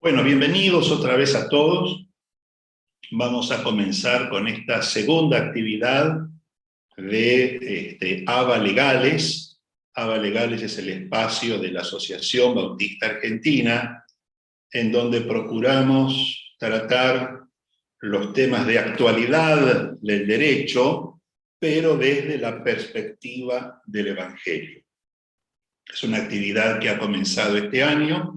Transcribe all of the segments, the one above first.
Bueno, bienvenidos otra vez a todos. Vamos a comenzar con esta segunda actividad de ABA Legales. ABA Legales es el espacio de la Asociación Bautista Argentina, en donde procuramos tratar los temas de actualidad del derecho, pero desde la perspectiva del Evangelio. Es una actividad que ha comenzado este año.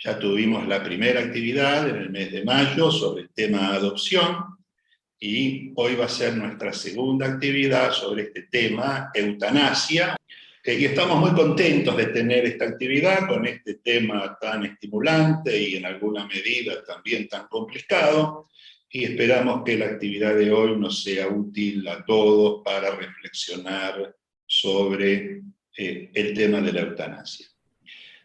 Ya tuvimos la primera actividad en el mes de mayo sobre el tema adopción, y hoy va a ser nuestra segunda actividad sobre este tema, eutanasia. Y estamos muy contentos de tener esta actividad con este tema tan estimulante y en alguna medida también tan complicado, y esperamos que la actividad de hoy nos sea útil a todos para reflexionar sobre el tema de la eutanasia.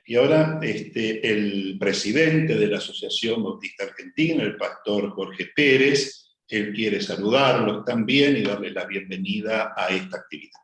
Y ahora el presidente de la Asociación Bautista Argentina, el pastor Jorge Pérez, él quiere saludarlos también y darles la bienvenida a esta actividad.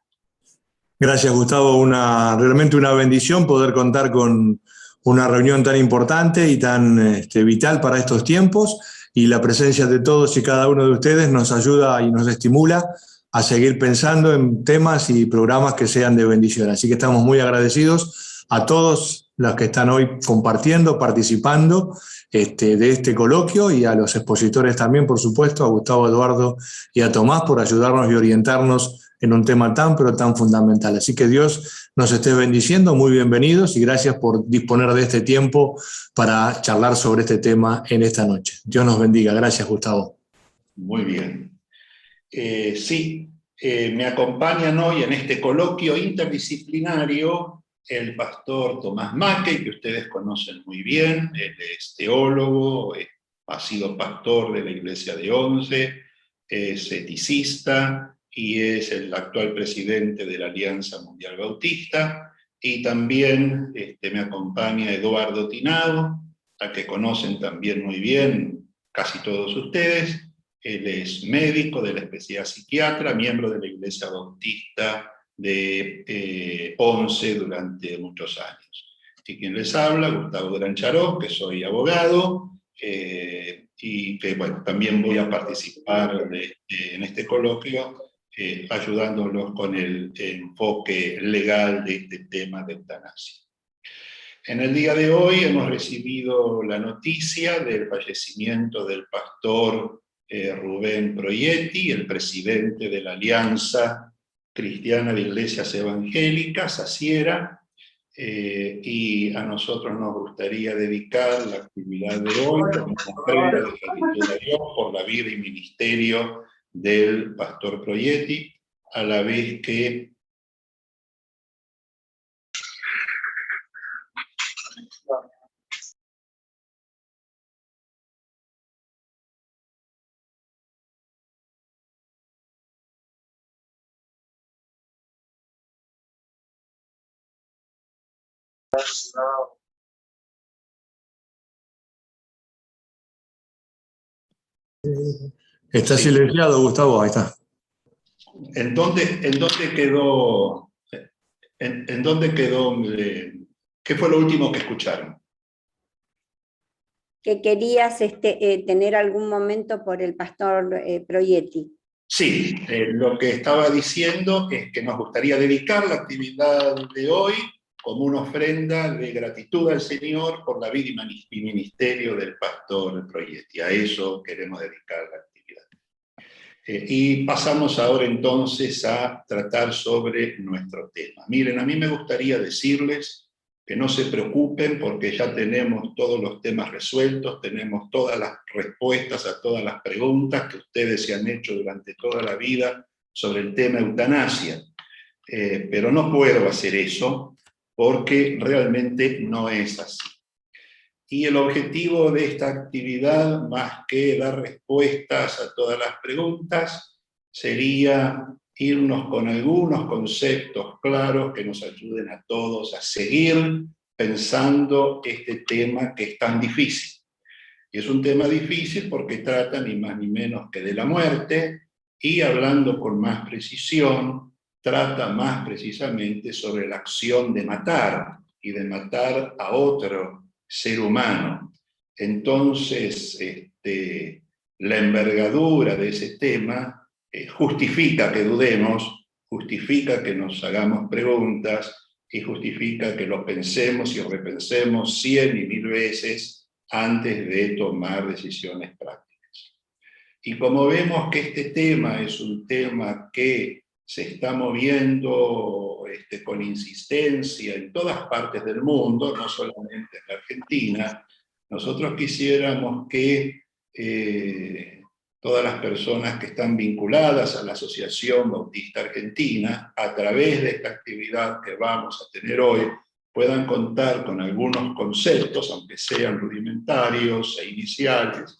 Gracias, Gustavo. Realmente una bendición poder contar con una reunión tan importante y tan vital para estos tiempos, y la presencia de todos y cada uno de ustedes nos ayuda y nos estimula a seguir pensando en temas y programas que sean de bendición. Así que estamos muy agradecidos a todos los que están hoy compartiendo, participando de este coloquio, y a los expositores también, por supuesto, a Gustavo, Eduardo y a Tomás, por ayudarnos y orientarnos en un tema tan, pero tan fundamental. Así que Dios nos esté bendiciendo, muy bienvenidos, y gracias por disponer de este tiempo para charlar sobre este tema en esta noche. Dios nos bendiga. Gracias, Gustavo. Muy bien. Me acompañan hoy en este coloquio interdisciplinario el pastor Tomás Mackey, que ustedes conocen muy bien. Él es teólogo, ha sido pastor de la Iglesia de Once, es eticista y es el actual presidente de la Alianza Mundial Bautista. Y también me acompaña Eduardo Tinado, a que conocen también muy bien casi todos ustedes. Él es médico de la especialidad psiquiatra, miembro de la Iglesia Bautista de Once durante muchos años. Y quien les habla, Gustavo Durán Charó, que soy abogado, y que también voy a participar en este coloquio, ayudándolos con el enfoque legal de este tema de eutanasia. En el día de hoy hemos recibido la noticia del fallecimiento del pastor Rubén Proietti, el presidente de la Alianza Cristiana de Iglesias Evangélicas, ACIERA, y a nosotros nos gustaría dedicar la actividad de hoy como ofrenda de gratitud a Dios por la vida y ministerio del pastor Proietti, a la vez que Está silenciado, Gustavo, ahí está. ¿En dónde quedó? ¿En dónde quedó? ¿Qué fue lo último que escucharon? Que querías tener algún momento por el pastor Proietti. Sí, lo que estaba diciendo es que nos gustaría dedicar la actividad de hoy como una ofrenda de gratitud al Señor por la vida y ministerio del pastor Proietti. A eso queremos dedicar la actividad. Y pasamos ahora entonces a tratar sobre nuestro tema. Miren, a mí me gustaría decirles que no se preocupen, porque ya tenemos todos los temas resueltos, tenemos todas las respuestas a todas las preguntas que ustedes se han hecho durante toda la vida sobre el tema eutanasia. Pero no puedo hacer eso, porque realmente no es así. Y el objetivo de esta actividad, más que dar respuestas a todas las preguntas, sería irnos con algunos conceptos claros que nos ayuden a todos a seguir pensando este tema que es tan difícil. Y es un tema difícil porque trata ni más ni menos que de la muerte, y hablando con más precisión, trata más precisamente sobre la acción de matar, y de matar a otro ser humano. Entonces, la envergadura de ese tema justifica que dudemos, justifica que nos hagamos preguntas y justifica que lo pensemos y repensemos 100 y 1000 veces antes de tomar decisiones prácticas. Y como vemos que este tema es un tema que se está moviendo con insistencia en todas partes del mundo, no solamente en la Argentina, nosotros quisiéramos que todas las personas que están vinculadas a la Asociación Bautista Argentina, a través de esta actividad que vamos a tener hoy, puedan contar con algunos conceptos, aunque sean rudimentarios e iniciales,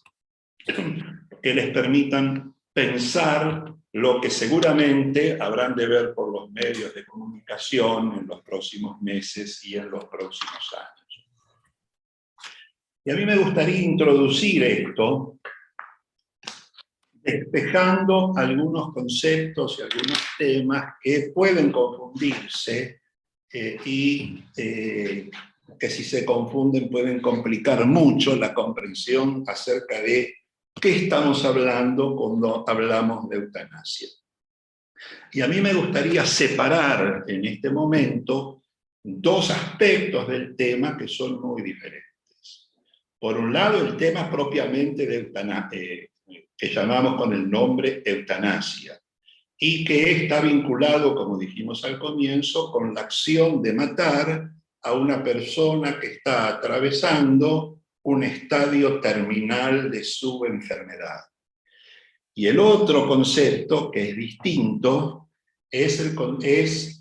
que les permitan pensar lo que seguramente habrán de ver por los medios de comunicación en los próximos meses y en los próximos años. Y a mí me gustaría introducir esto despejando algunos conceptos y algunos temas que pueden confundirse y que si se confunden pueden complicar mucho la comprensión acerca de qué estamos hablando cuando hablamos de eutanasia. Y a mí me gustaría separar en este momento dos aspectos del tema que son muy diferentes. Por un lado, el tema propiamente de eutanasia, que llamamos con el nombre eutanasia, y que está vinculado, como dijimos al comienzo, con la acción de matar a una persona que está atravesando un estadio terminal de su enfermedad. Y el otro concepto, que es distinto, es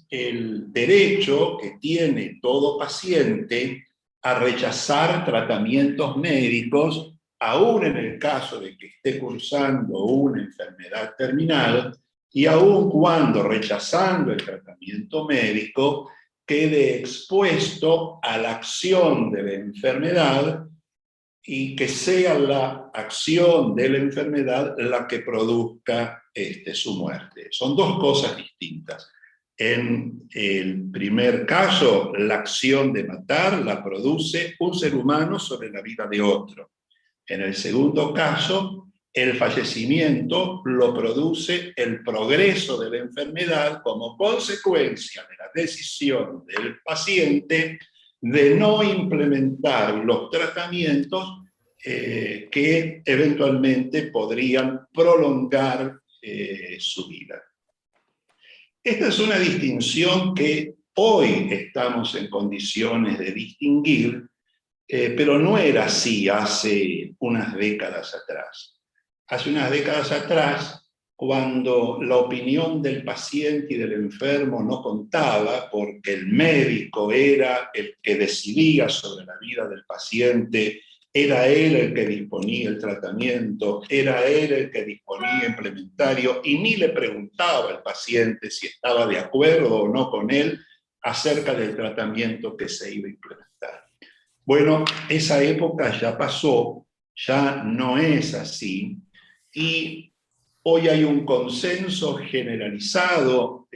el derecho que tiene todo paciente a rechazar tratamientos médicos, aún en el caso de que esté cursando una enfermedad terminal, y aun cuando rechazando el tratamiento médico quede expuesto a la acción de la enfermedad y que sea la acción de la enfermedad la que produzca su muerte. Son dos cosas distintas. En el primer caso, la acción de matar la produce un ser humano sobre la vida de otro. En el segundo caso, el fallecimiento lo produce el progreso de la enfermedad como consecuencia de la decisión del paciente de no implementar los tratamientos que eventualmente podrían prolongar su vida. Esta es una distinción que hoy estamos en condiciones de distinguir, pero no era así hace unas décadas atrás. Hace unas décadas atrás, cuando la opinión del paciente y del enfermo no contaba, porque el médico era el que decidía sobre la vida del paciente, era él el que disponía el tratamiento, era él el que disponía implementario, y ni le preguntaba al paciente si estaba de acuerdo o no con él acerca del tratamiento que se iba a implementar. Bueno, esa época ya pasó, ya no es así, y hoy hay un consenso generalizado,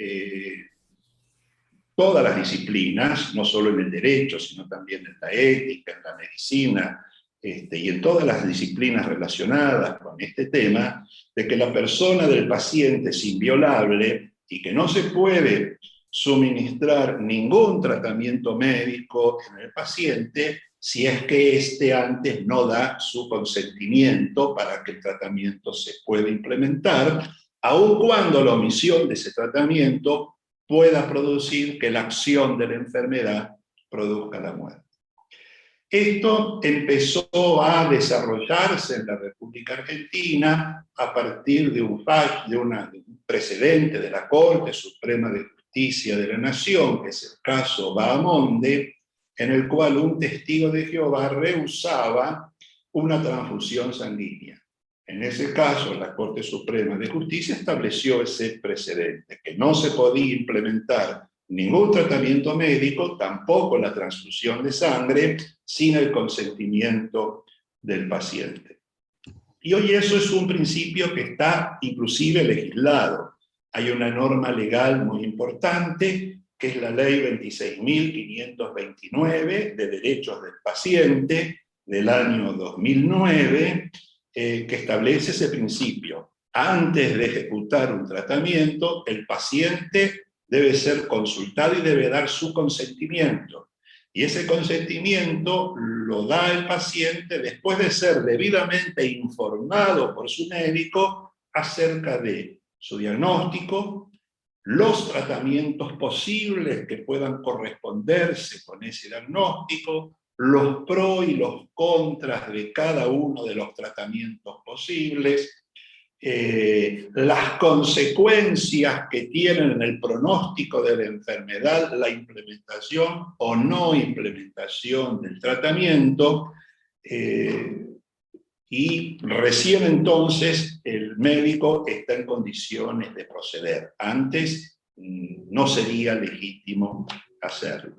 todas las disciplinas, no solo en el derecho, sino también en la ética, en la medicina, y en todas las disciplinas relacionadas con este tema, de que la persona del paciente es inviolable y que no se puede suministrar ningún tratamiento médico en el paciente si es que éste antes no da su consentimiento para que el tratamiento se pueda implementar, aun cuando la omisión de ese tratamiento pueda producir que la acción de la enfermedad produzca la muerte. Esto empezó a desarrollarse en la República Argentina a partir de un precedente de la Corte Suprema de Justicia de la Nación, que es el caso Bahamonde, en el cual un testigo de Jehová rehusaba una transfusión sanguínea. En ese caso, la Corte Suprema de Justicia estableció ese precedente, que no se podía implementar ningún tratamiento médico, tampoco la transfusión de sangre, sin el consentimiento del paciente. Y hoy eso es un principio que está inclusive legislado. Hay una norma legal muy importante, que es la Ley 26.529 de Derechos del Paciente, del año 2009 que establece ese principio. Antes de ejecutar un tratamiento, el paciente debe ser consultado y debe dar su consentimiento. Y ese consentimiento lo da el paciente después de ser debidamente informado por su médico acerca de su diagnóstico, los tratamientos posibles que puedan corresponderse con ese diagnóstico, los pros y los contras de cada uno de los tratamientos posibles, las consecuencias que tienen en el pronóstico de la enfermedad la implementación o no implementación del tratamiento, y recién entonces el médico está en condiciones de proceder. Antes no sería legítimo hacerlo.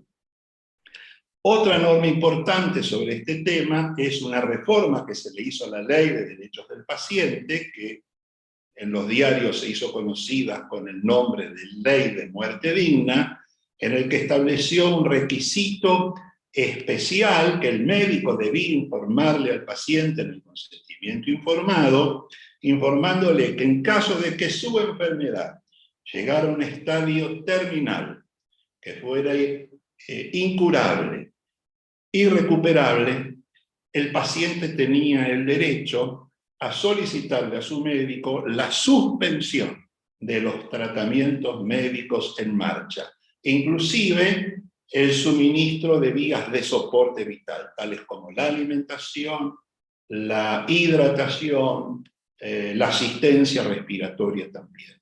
Otra norma importante sobre este tema es una reforma que se le hizo a la Ley de Derechos del Paciente, que en los diarios se hizo conocida con el nombre de Ley de Muerte Digna, en el que estableció un requisito especial que el médico debía informarle al paciente en el consentimiento informado, informándole que en caso de que su enfermedad llegara a un estadio terminal, que fuera incurable, irrecuperable, el paciente tenía el derecho a solicitarle a su médico la suspensión de los tratamientos médicos en marcha, inclusive el suministro de vías de soporte vital, tales como la alimentación, la hidratación, la asistencia respiratoria también.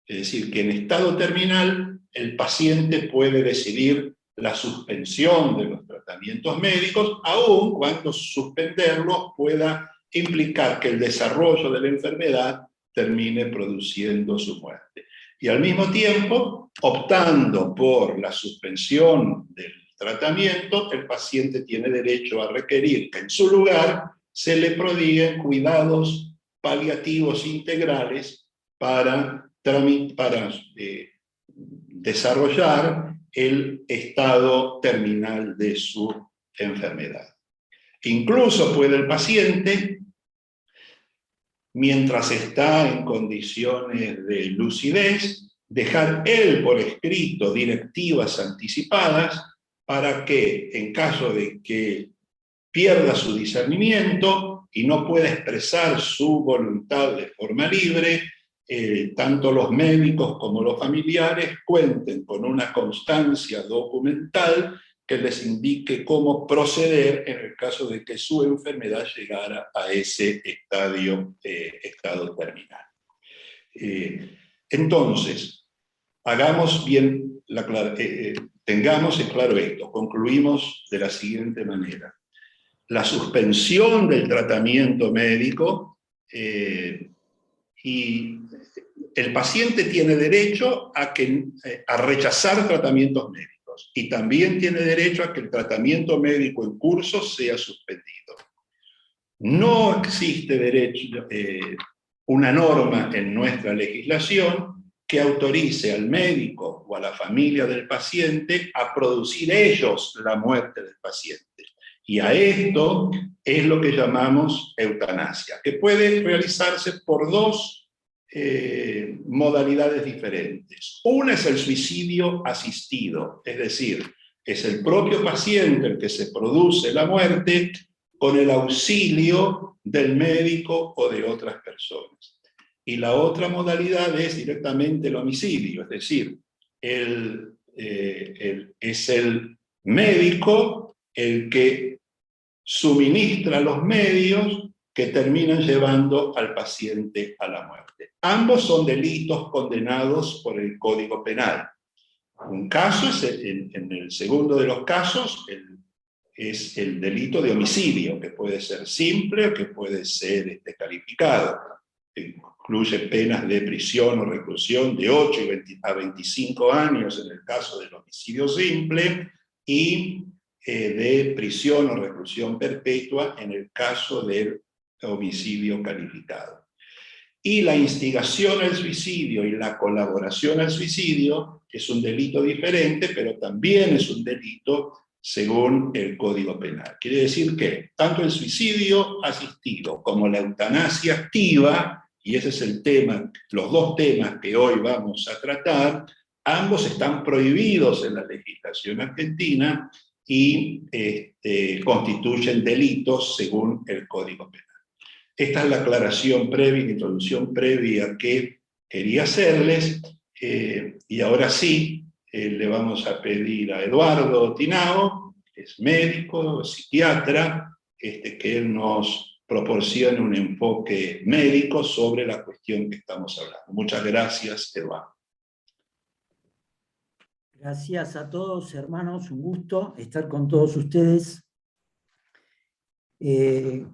Es decir, que en estado terminal el paciente puede decidir la suspensión de los tratamientos médicos, aun cuando suspenderlos pueda implicar que el desarrollo de la enfermedad termine produciendo su muerte. Y al mismo tiempo, optando por la suspensión del tratamiento, el paciente tiene derecho a requerir que en su lugar se le prodiguen cuidados paliativos integrales para desarrollar el estado terminal de su enfermedad. Incluso puede el paciente, mientras está en condiciones de lucidez, dejar él por escrito directivas anticipadas para que, en caso de que pierda su discernimiento y no pueda expresar su voluntad de forma libre, tanto los médicos como los familiares cuenten con una constancia documental que les indique cómo proceder en el caso de que su enfermedad llegara a ese estado terminal. Entonces, tengamos en claro esto, concluimos de la siguiente manera. La suspensión del tratamiento médico y el paciente tiene derecho a rechazar tratamientos médicos y también tiene derecho a que el tratamiento médico en curso sea suspendido. No existe una norma en nuestra legislación que autorice al médico o a la familia del paciente a producir ellos la muerte del paciente. Y a esto es lo que llamamos eutanasia, que puede realizarse por dos modalidades diferentes. Una es el suicidio asistido, es decir, es el propio paciente el que se produce la muerte con el auxilio del médico o de otras personas. Y la otra modalidad es directamente el homicidio, es decir, es el médico el que suministra los medios que terminan llevando al paciente a la muerte. Ambos son delitos condenados por el Código Penal. Un caso es, en el segundo de los casos, es el delito de homicidio, que puede ser simple o que puede ser calificado. Incluye penas de prisión o reclusión de 8 a 25 años en el caso del homicidio simple y de prisión o reclusión perpetua en el caso del homicidio calificado. Y la instigación al suicidio y la colaboración al suicidio es un delito diferente, pero también es un delito según el Código Penal. Quiere decir que tanto el suicidio asistido como la eutanasia activa, y ese es el tema, los dos temas que hoy vamos a tratar, ambos están prohibidos en la legislación argentina y constituyen delitos según el Código Penal. Esta es la aclaración previa, la introducción previa que quería hacerles, y ahora sí, le vamos a pedir a Eduardo Tinao, que es médico, psiquiatra, que él nos proporcione un enfoque médico sobre la cuestión que estamos hablando. Muchas gracias, Eduardo. Gracias a todos, hermanos, un gusto estar con todos ustedes.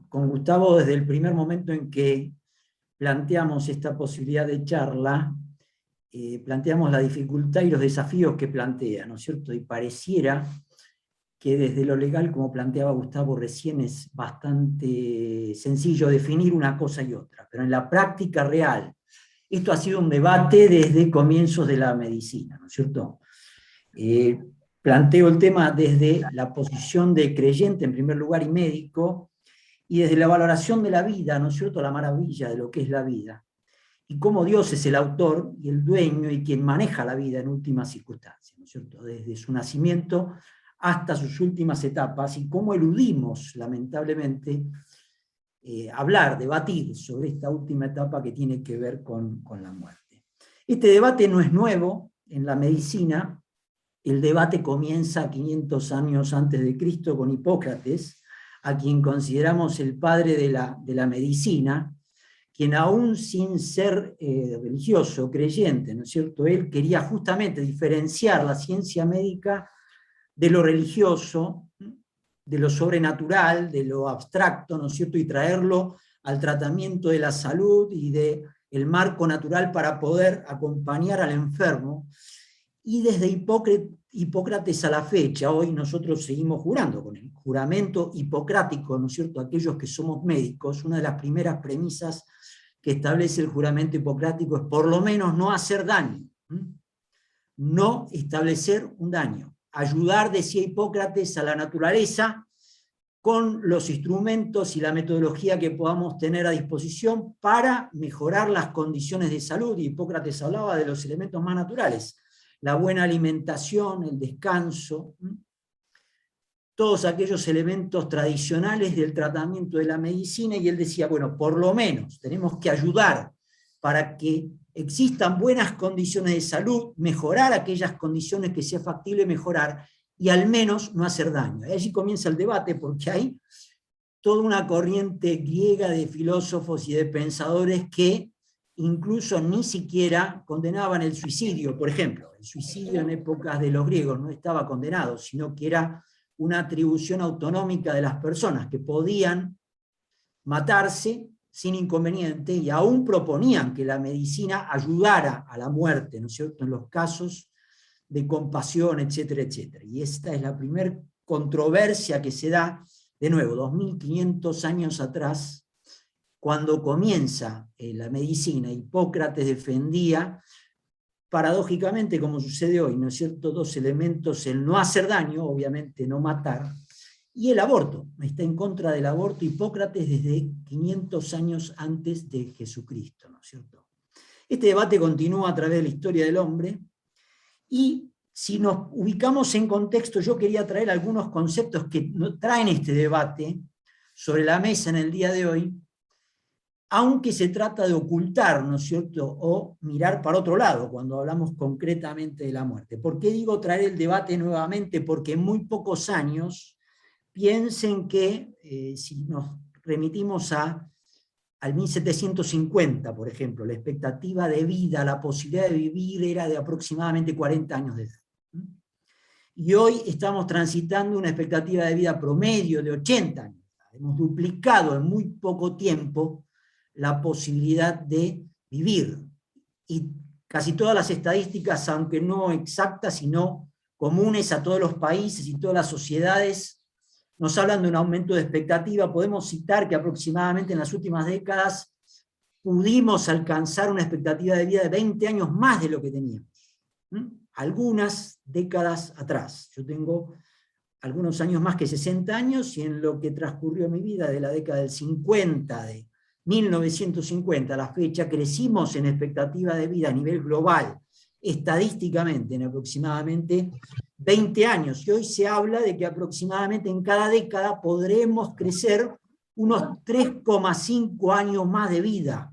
Con Gustavo, desde el primer momento en que planteamos esta posibilidad de charla, planteamos la dificultad y los desafíos que plantea, ¿no es cierto? Y pareciera que desde lo legal, como planteaba Gustavo recién, es bastante sencillo definir una cosa y otra, pero en la práctica real, esto ha sido un debate desde comienzos de la medicina, ¿no es cierto? Planteo el tema desde la posición de creyente, en primer lugar, y médico, y desde la valoración de la vida, ¿no es cierto?, la maravilla de lo que es la vida, y cómo Dios es el autor y el dueño y quien maneja la vida en últimas circunstancias, ¿no es cierto?, desde su nacimiento hasta sus últimas etapas, y cómo eludimos, lamentablemente, hablar, debatir sobre esta última etapa que tiene que ver con la muerte. Este debate no es nuevo en la medicina. El debate comienza 500 años antes de Cristo con Hipócrates, a quien consideramos el padre de la medicina, quien aún sin ser religioso, creyente, ¿no es cierto?, él quería justamente diferenciar la ciencia médica de lo religioso, de lo sobrenatural, de lo abstracto, ¿no es cierto?, y traerlo al tratamiento de la salud y del marco natural para poder acompañar al enfermo. Y desde Hipócrates a la fecha, hoy nosotros seguimos jurando con el juramento hipocrático, ¿no es cierto?, aquellos que somos médicos, una de las primeras premisas que establece el juramento hipocrático es por lo menos no hacer daño, no establecer un daño, ayudar, decía Hipócrates, a la naturaleza con los instrumentos y la metodología que podamos tener a disposición para mejorar las condiciones de salud. Y Hipócrates hablaba de los elementos más naturales, la buena alimentación, el descanso, todos aquellos elementos tradicionales del tratamiento de la medicina, y él decía, bueno, por lo menos tenemos que ayudar para que existan buenas condiciones de salud, mejorar aquellas condiciones que sea factible mejorar, y al menos no hacer daño. Y allí comienza el debate, porque hay toda una corriente griega de filósofos y de pensadores que incluso ni siquiera condenaban el suicidio. Por ejemplo, el suicidio en épocas de los griegos no estaba condenado, sino que era una atribución autonómica de las personas, que podían matarse sin inconveniente, y aún proponían que la medicina ayudara a la muerte, ¿no es cierto?, en los casos de compasión, etcétera, etcétera. Y esta es la primera controversia que se da, de nuevo, 2500 años atrás, cuando comienza la medicina. Hipócrates defendía, paradójicamente, como sucede hoy, ¿no es cierto?, dos elementos: el no hacer daño, obviamente no matar, y el aborto. Está en contra del aborto Hipócrates desde 500 años antes de Jesucristo, ¿no es cierto? Este debate continúa a través de la historia del hombre, y si nos ubicamos en contexto, yo quería traer algunos conceptos que traen este debate sobre la mesa en el día de hoy, aunque se trata de ocultar, ¿no es cierto?, o mirar para otro lado cuando hablamos concretamente de la muerte. ¿Por qué digo traer el debate nuevamente? Porque en muy pocos años, piensen que, si nos remitimos al 1750, por ejemplo, la expectativa de vida, la posibilidad de vivir era de aproximadamente 40 años de edad. Y hoy estamos transitando una expectativa de vida promedio de 80 años. Hemos duplicado en muy poco tiempo la posibilidad de vivir. Y casi todas las estadísticas, aunque no exactas, sino comunes a todos los países y todas las sociedades, nos hablan de un aumento de expectativa. Podemos citar que aproximadamente en las últimas décadas pudimos alcanzar una expectativa de vida de 20 años más de lo que teníamos. Algunas décadas atrás. Yo tengo algunos años más que 60 años, y en lo que transcurrió mi vida de la década del 50, de 1950 a la fecha, crecimos en expectativa de vida a nivel global, estadísticamente, en aproximadamente 20 años, y hoy se habla de que aproximadamente en cada década podremos crecer unos 3,5 años más de vida.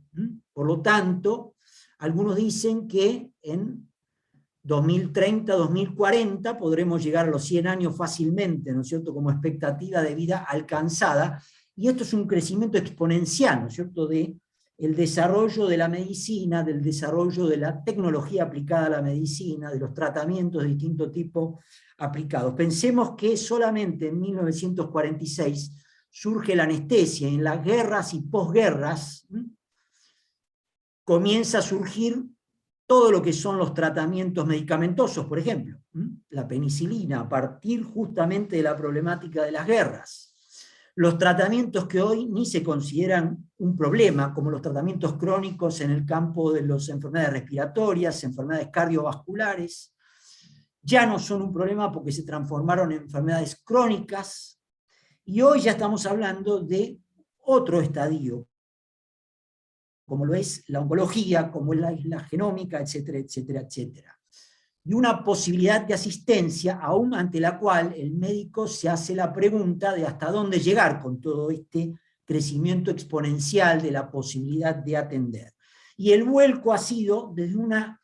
Por lo tanto, algunos dicen que en 2030, 2040 podremos llegar a los 100 años fácilmente, ¿no es cierto?, como expectativa de vida alcanzada, y esto es un crecimiento exponencial, ¿no es cierto?, del desarrollo de la medicina, del desarrollo de la tecnología aplicada a la medicina, de los tratamientos de distinto tipo aplicados. Pensemos que solamente en 1946 surge la anestesia, en las guerras y posguerras comienza a surgir todo lo que son los tratamientos medicamentosos, por ejemplo, la penicilina, a partir justamente de la problemática de las guerras. Los tratamientos que hoy ni se consideran un problema, como los tratamientos crónicos en el campo de las enfermedades respiratorias, enfermedades cardiovasculares, ya no son un problema porque se transformaron en enfermedades crónicas, y hoy ya estamos hablando de otro estadio, como lo es la oncología, como es la genómica, etcétera, etcétera, etcétera. Y una posibilidad de asistencia, aún ante la cual el médico se hace la pregunta de hasta dónde llegar con todo este crecimiento exponencial de la posibilidad de atender. Y el vuelco ha sido desde una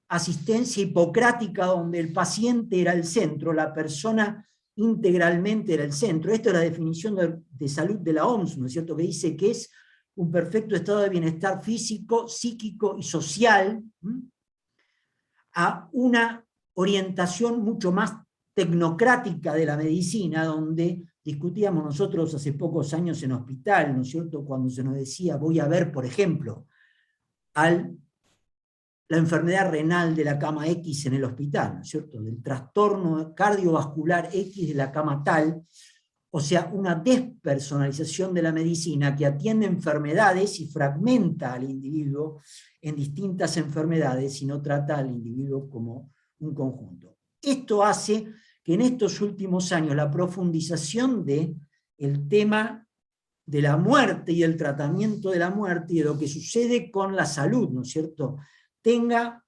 asistencia hipocrática donde el paciente era el centro, la persona integralmente era el centro. Esta es la definición de salud de la OMS, ¿no es cierto?, que dice que es un perfecto estado de bienestar físico, psíquico y social, a una orientación mucho más tecnocrática de la medicina, donde discutíamos nosotros hace pocos años en hospital, ¿no es cierto?, cuando se nos decía, voy a ver, por ejemplo, la enfermedad renal de la cama X en el hospital, ¿no es cierto?, del trastorno cardiovascular X de la cama tal, o sea, una despersonalización de la medicina que atiende enfermedades y fragmenta al individuo en distintas enfermedades y no trata al individuo como un conjunto. Esto hace que en estos últimos años la profundización del tema de la muerte y el tratamiento de la muerte y de lo que sucede con la salud, ¿no es cierto?, tenga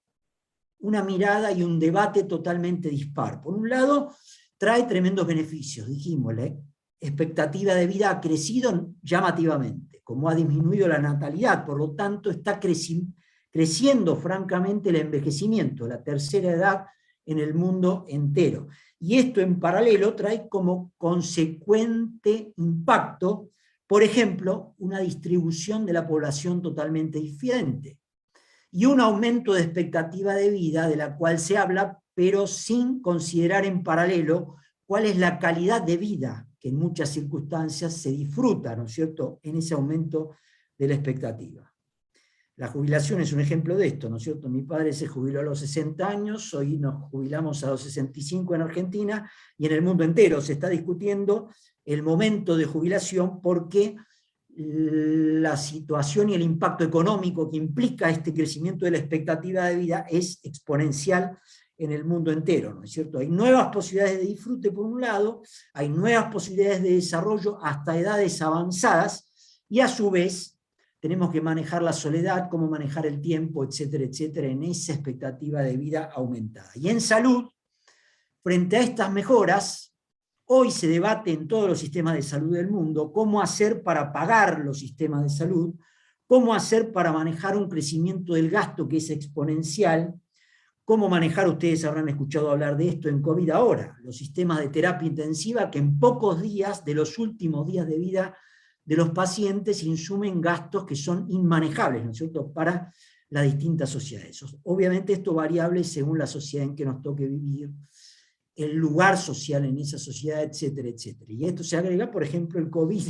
una mirada y un debate totalmente dispar. Por un lado, trae tremendos beneficios, dijimos, la expectativa de vida ha crecido llamativamente, como ha disminuido la natalidad, por lo tanto está creciendo francamente el envejecimiento, la tercera edad en el mundo entero. Y esto en paralelo trae como consecuente impacto, por ejemplo, una distribución de la población totalmente diferente, y un aumento de expectativa de vida de la cual se habla, pero sin considerar en paralelo cuál es la calidad de vida que en muchas circunstancias se disfruta, ¿no es cierto?, en ese aumento de la expectativa. La jubilación es un ejemplo de esto, ¿no es cierto? Mi padre se jubiló a los 60 años, hoy nos jubilamos a los 65 en Argentina, y en el mundo entero se está discutiendo el momento de jubilación porque la situación y el impacto económico que implica este crecimiento de la expectativa de vida es exponencial en el mundo entero, ¿no es cierto? Hay nuevas posibilidades de disfrute por un lado, hay nuevas posibilidades de desarrollo hasta edades avanzadas, y a su vez tenemos que manejar la soledad, cómo manejar el tiempo, etcétera, etcétera, en esa expectativa de vida aumentada. Y en salud, frente a estas mejoras, hoy se debate en todos los sistemas de salud del mundo cómo hacer para pagar los sistemas de salud, cómo hacer para manejar un crecimiento del gasto que es exponencial, cómo manejar, ustedes habrán escuchado hablar de esto en COVID ahora, los sistemas de terapia intensiva que en pocos días, de los últimos días de vida de los pacientes, insumen gastos que son inmanejables, ¿no es cierto?, para las distintas sociedades. Obviamente esto variable según la sociedad en que nos toque vivir, el lugar social en esa sociedad, etcétera, etcétera. Y a esto se agrega, por ejemplo, el COVID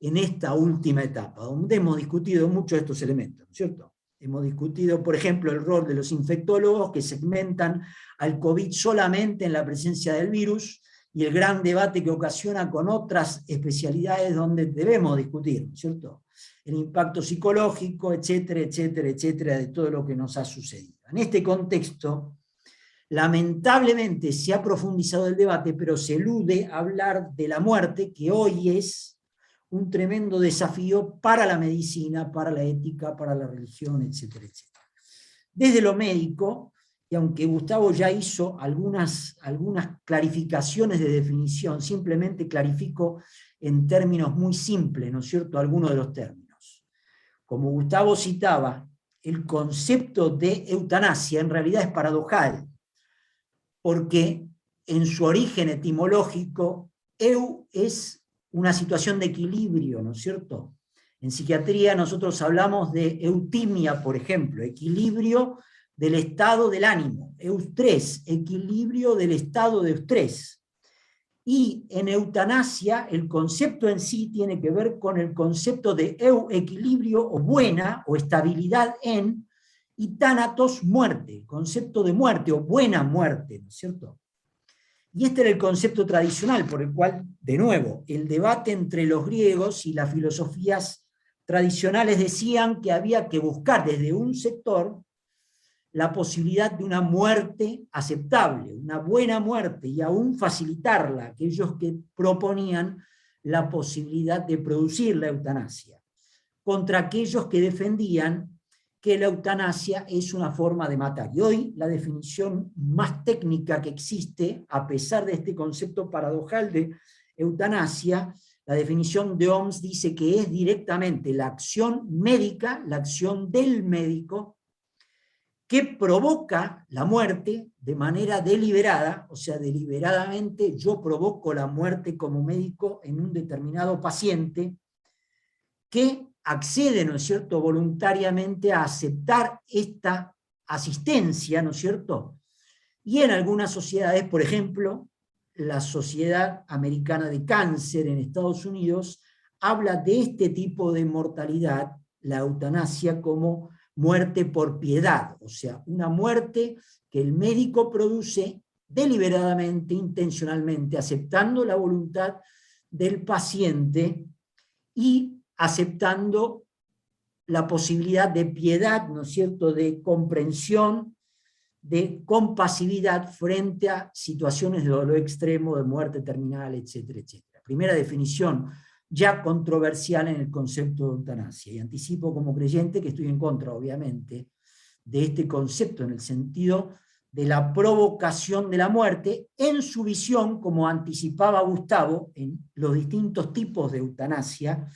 en esta última etapa, donde hemos discutido muchos de estos elementos, ¿no es cierto? Hemos discutido, por ejemplo, el rol de los infectólogos que segmentan al COVID solamente en la presencia del virus, y el gran debate que ocasiona con otras especialidades donde debemos discutir, ¿no es cierto?, el impacto psicológico, etcétera, etcétera, etcétera, de todo lo que nos ha sucedido. En este contexto, Lamentablemente se ha profundizado el debate, pero se elude hablar de la muerte, que hoy es un tremendo desafío para la medicina, para la ética, para la religión, etcétera, etcétera. Desde lo médico, y aunque Gustavo ya hizo algunas clarificaciones de definición, simplemente clarifico en términos muy simples, ¿no es cierto?, algunos de los términos. Como Gustavo citaba, el concepto de eutanasia en realidad es paradojal, porque en su origen etimológico, eu es una situación de equilibrio, ¿no es cierto? En psiquiatría nosotros hablamos de eutimia, por ejemplo, equilibrio del estado del ánimo, eustrés, equilibrio del estado de estrés. Y en eutanasia el concepto en sí tiene que ver con el concepto de equilibrio o buena o estabilidad en, y thanatos, muerte, concepto de muerte o buena muerte, ¿no es cierto? Y este era el concepto tradicional por el cual, de nuevo, el debate entre los griegos y las filosofías tradicionales decían que había que buscar desde un sector la posibilidad de una muerte aceptable, una buena muerte, y aún facilitarla a aquellos que proponían la posibilidad de producir la eutanasia, contra aquellos que defendían que la eutanasia es una forma de matar. Y hoy la definición más técnica que existe, a pesar de este concepto paradojal de eutanasia, la definición de Oms dice que es directamente la acción médica, la acción del médico, que provoca la muerte de manera deliberada, o sea, deliberadamente yo provoco la muerte como médico en un determinado paciente, que accede, ¿no es cierto?, voluntariamente a aceptar esta asistencia, ¿no es cierto? Y en algunas sociedades, por ejemplo, la Sociedad Americana de Cáncer en Estados Unidos habla de este tipo de mortalidad, la eutanasia, como muerte por piedad, o sea, una muerte que el médico produce deliberadamente, intencionalmente, aceptando la voluntad del paciente y aceptando la posibilidad de piedad, ¿no es cierto?, de comprensión, de compasividad frente a situaciones de dolor extremo, de muerte terminal, etcétera, etcétera. Primera definición ya controversial en el concepto de eutanasia. Y anticipo como creyente que estoy en contra, obviamente, de este concepto en el sentido de la provocación de la muerte en su visión, como anticipaba Gustavo, en los distintos tipos de eutanasia,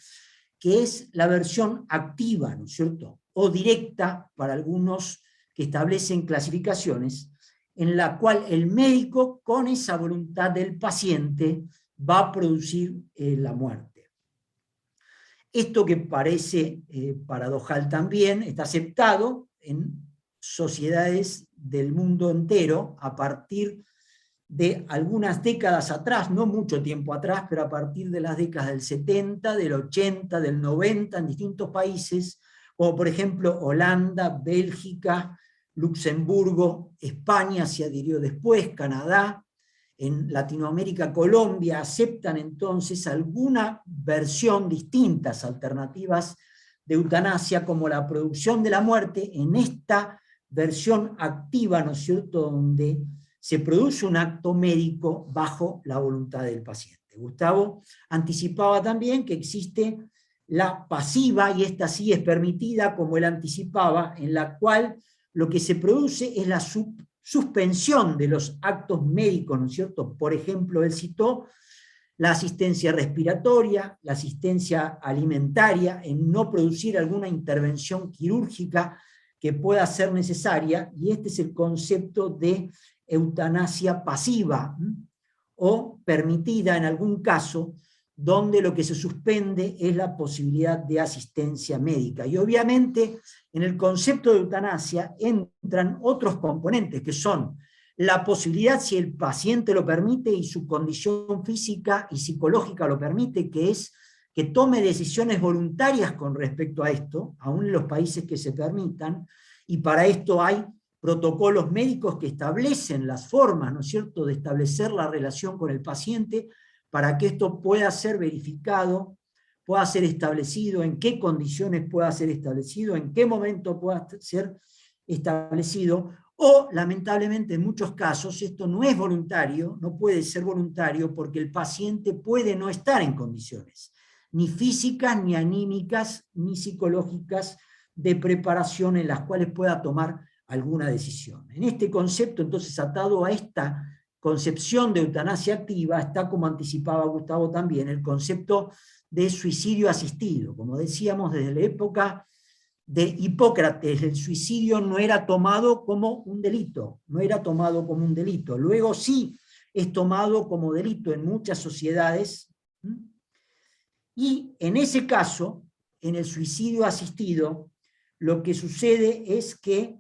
que es la versión activa, ¿no es cierto?, o directa para algunos que establecen clasificaciones, en la cual el médico, con esa voluntad del paciente, va a producir la muerte. Esto que parece paradojal también, está aceptado en sociedades del mundo entero a partir de algunas décadas atrás, no mucho tiempo atrás, pero a partir de las décadas del 70, del 80, del 90, en distintos países, como por ejemplo Holanda, Bélgica, Luxemburgo, España se adhirió después, Canadá, en Latinoamérica, Colombia, aceptan entonces alguna versión, distintas alternativas de eutanasia, como la producción de la muerte, en esta versión activa, ¿no es cierto?, donde se produce un acto médico bajo la voluntad del paciente. Gustavo anticipaba también que existe la pasiva, y esta sí es permitida, como él anticipaba, en la cual lo que se produce es la suspensión de los actos médicos, ¿no es cierto? Por ejemplo, él citó la asistencia respiratoria, la asistencia alimentaria, en no producir alguna intervención quirúrgica que pueda ser necesaria, y este es el concepto de eutanasia pasiva, o permitida en algún caso, donde lo que se suspende es la posibilidad de asistencia médica. Y obviamente en el concepto de eutanasia entran otros componentes, que son la posibilidad, si el paciente lo permite y su condición física y psicológica lo permite, que es que tome decisiones voluntarias con respecto a esto, aún en los países que se permitan, y para esto hay protocolos médicos que establecen las formas, ¿no es cierto?, de establecer la relación con el paciente, para que esto pueda ser verificado, pueda ser establecido, en qué condiciones pueda ser establecido, en qué momento pueda ser establecido, O, lamentablemente, en muchos casos, esto no es voluntario, no puede ser voluntario porque el paciente puede no estar en condiciones, ni físicas, ni anímicas, ni psicológicas, de preparación en las cuales pueda tomar alguna decisión. En este concepto, entonces, atado a esta concepción de eutanasia activa, está, como anticipaba Gustavo también, el concepto de suicidio asistido. Como decíamos, desde la época de Hipócrates, el suicidio no era tomado como un delito, luego sí es tomado como delito en muchas sociedades, y en ese caso, en el suicidio asistido, lo que sucede es que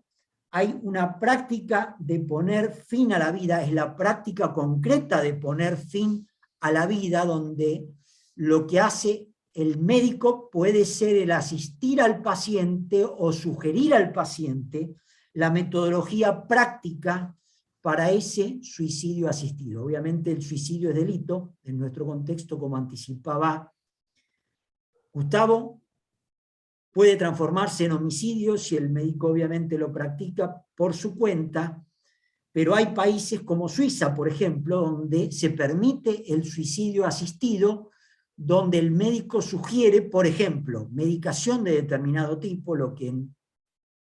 hay una práctica de poner fin a la vida, es la práctica concreta de poner fin a la vida, donde lo que hace el médico puede ser el asistir al paciente o sugerir al paciente la metodología práctica para ese suicidio asistido. Obviamente el suicidio es delito, en nuestro contexto, como anticipaba Gustavo, puede transformarse en homicidio si el médico obviamente lo practica por su cuenta, pero hay países como Suiza, por ejemplo, donde se permite el suicidio asistido, donde el médico sugiere, por ejemplo, medicación de determinado tipo, lo que en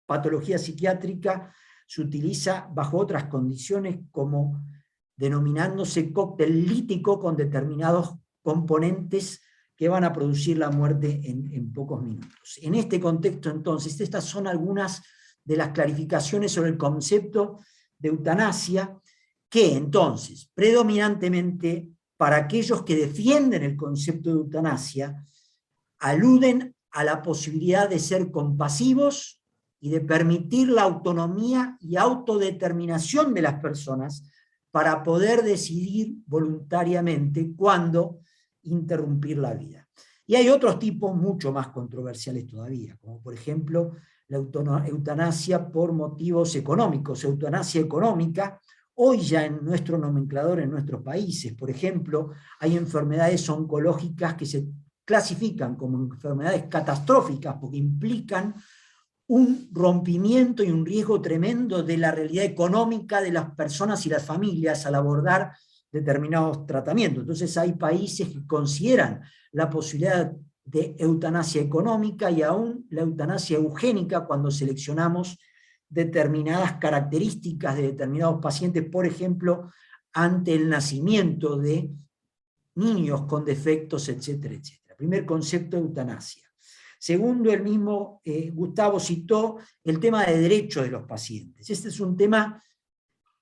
patología psiquiátrica se utiliza bajo otras condiciones como denominándose cóctel lítico con determinados componentes que van a producir la muerte en pocos minutos. En este contexto, entonces, estas son algunas de las clarificaciones sobre el concepto de eutanasia, que entonces, predominantemente, para aquellos que defienden el concepto de eutanasia, aluden a la posibilidad de ser compasivos y de permitir la autonomía y autodeterminación de las personas para poder decidir voluntariamente cuándo interrumpir la vida. Y hay otros tipos mucho más controversiales todavía, como por ejemplo la eutanasia por motivos económicos, eutanasia económica. Hoy ya en nuestro nomenclador, en nuestros países, por ejemplo, hay enfermedades oncológicas que se clasifican como enfermedades catastróficas porque implican un rompimiento y un riesgo tremendo de la realidad económica de las personas y las familias al abordar determinados tratamientos. Entonces hay países que consideran la posibilidad de eutanasia económica y aún la eutanasia eugénica cuando seleccionamos determinadas características de determinados pacientes, por ejemplo, ante el nacimiento de niños con defectos, etcétera, etcétera. Primer concepto de eutanasia. Segundo, el mismo Gustavo citó el tema de derechos de los pacientes. Este es un tema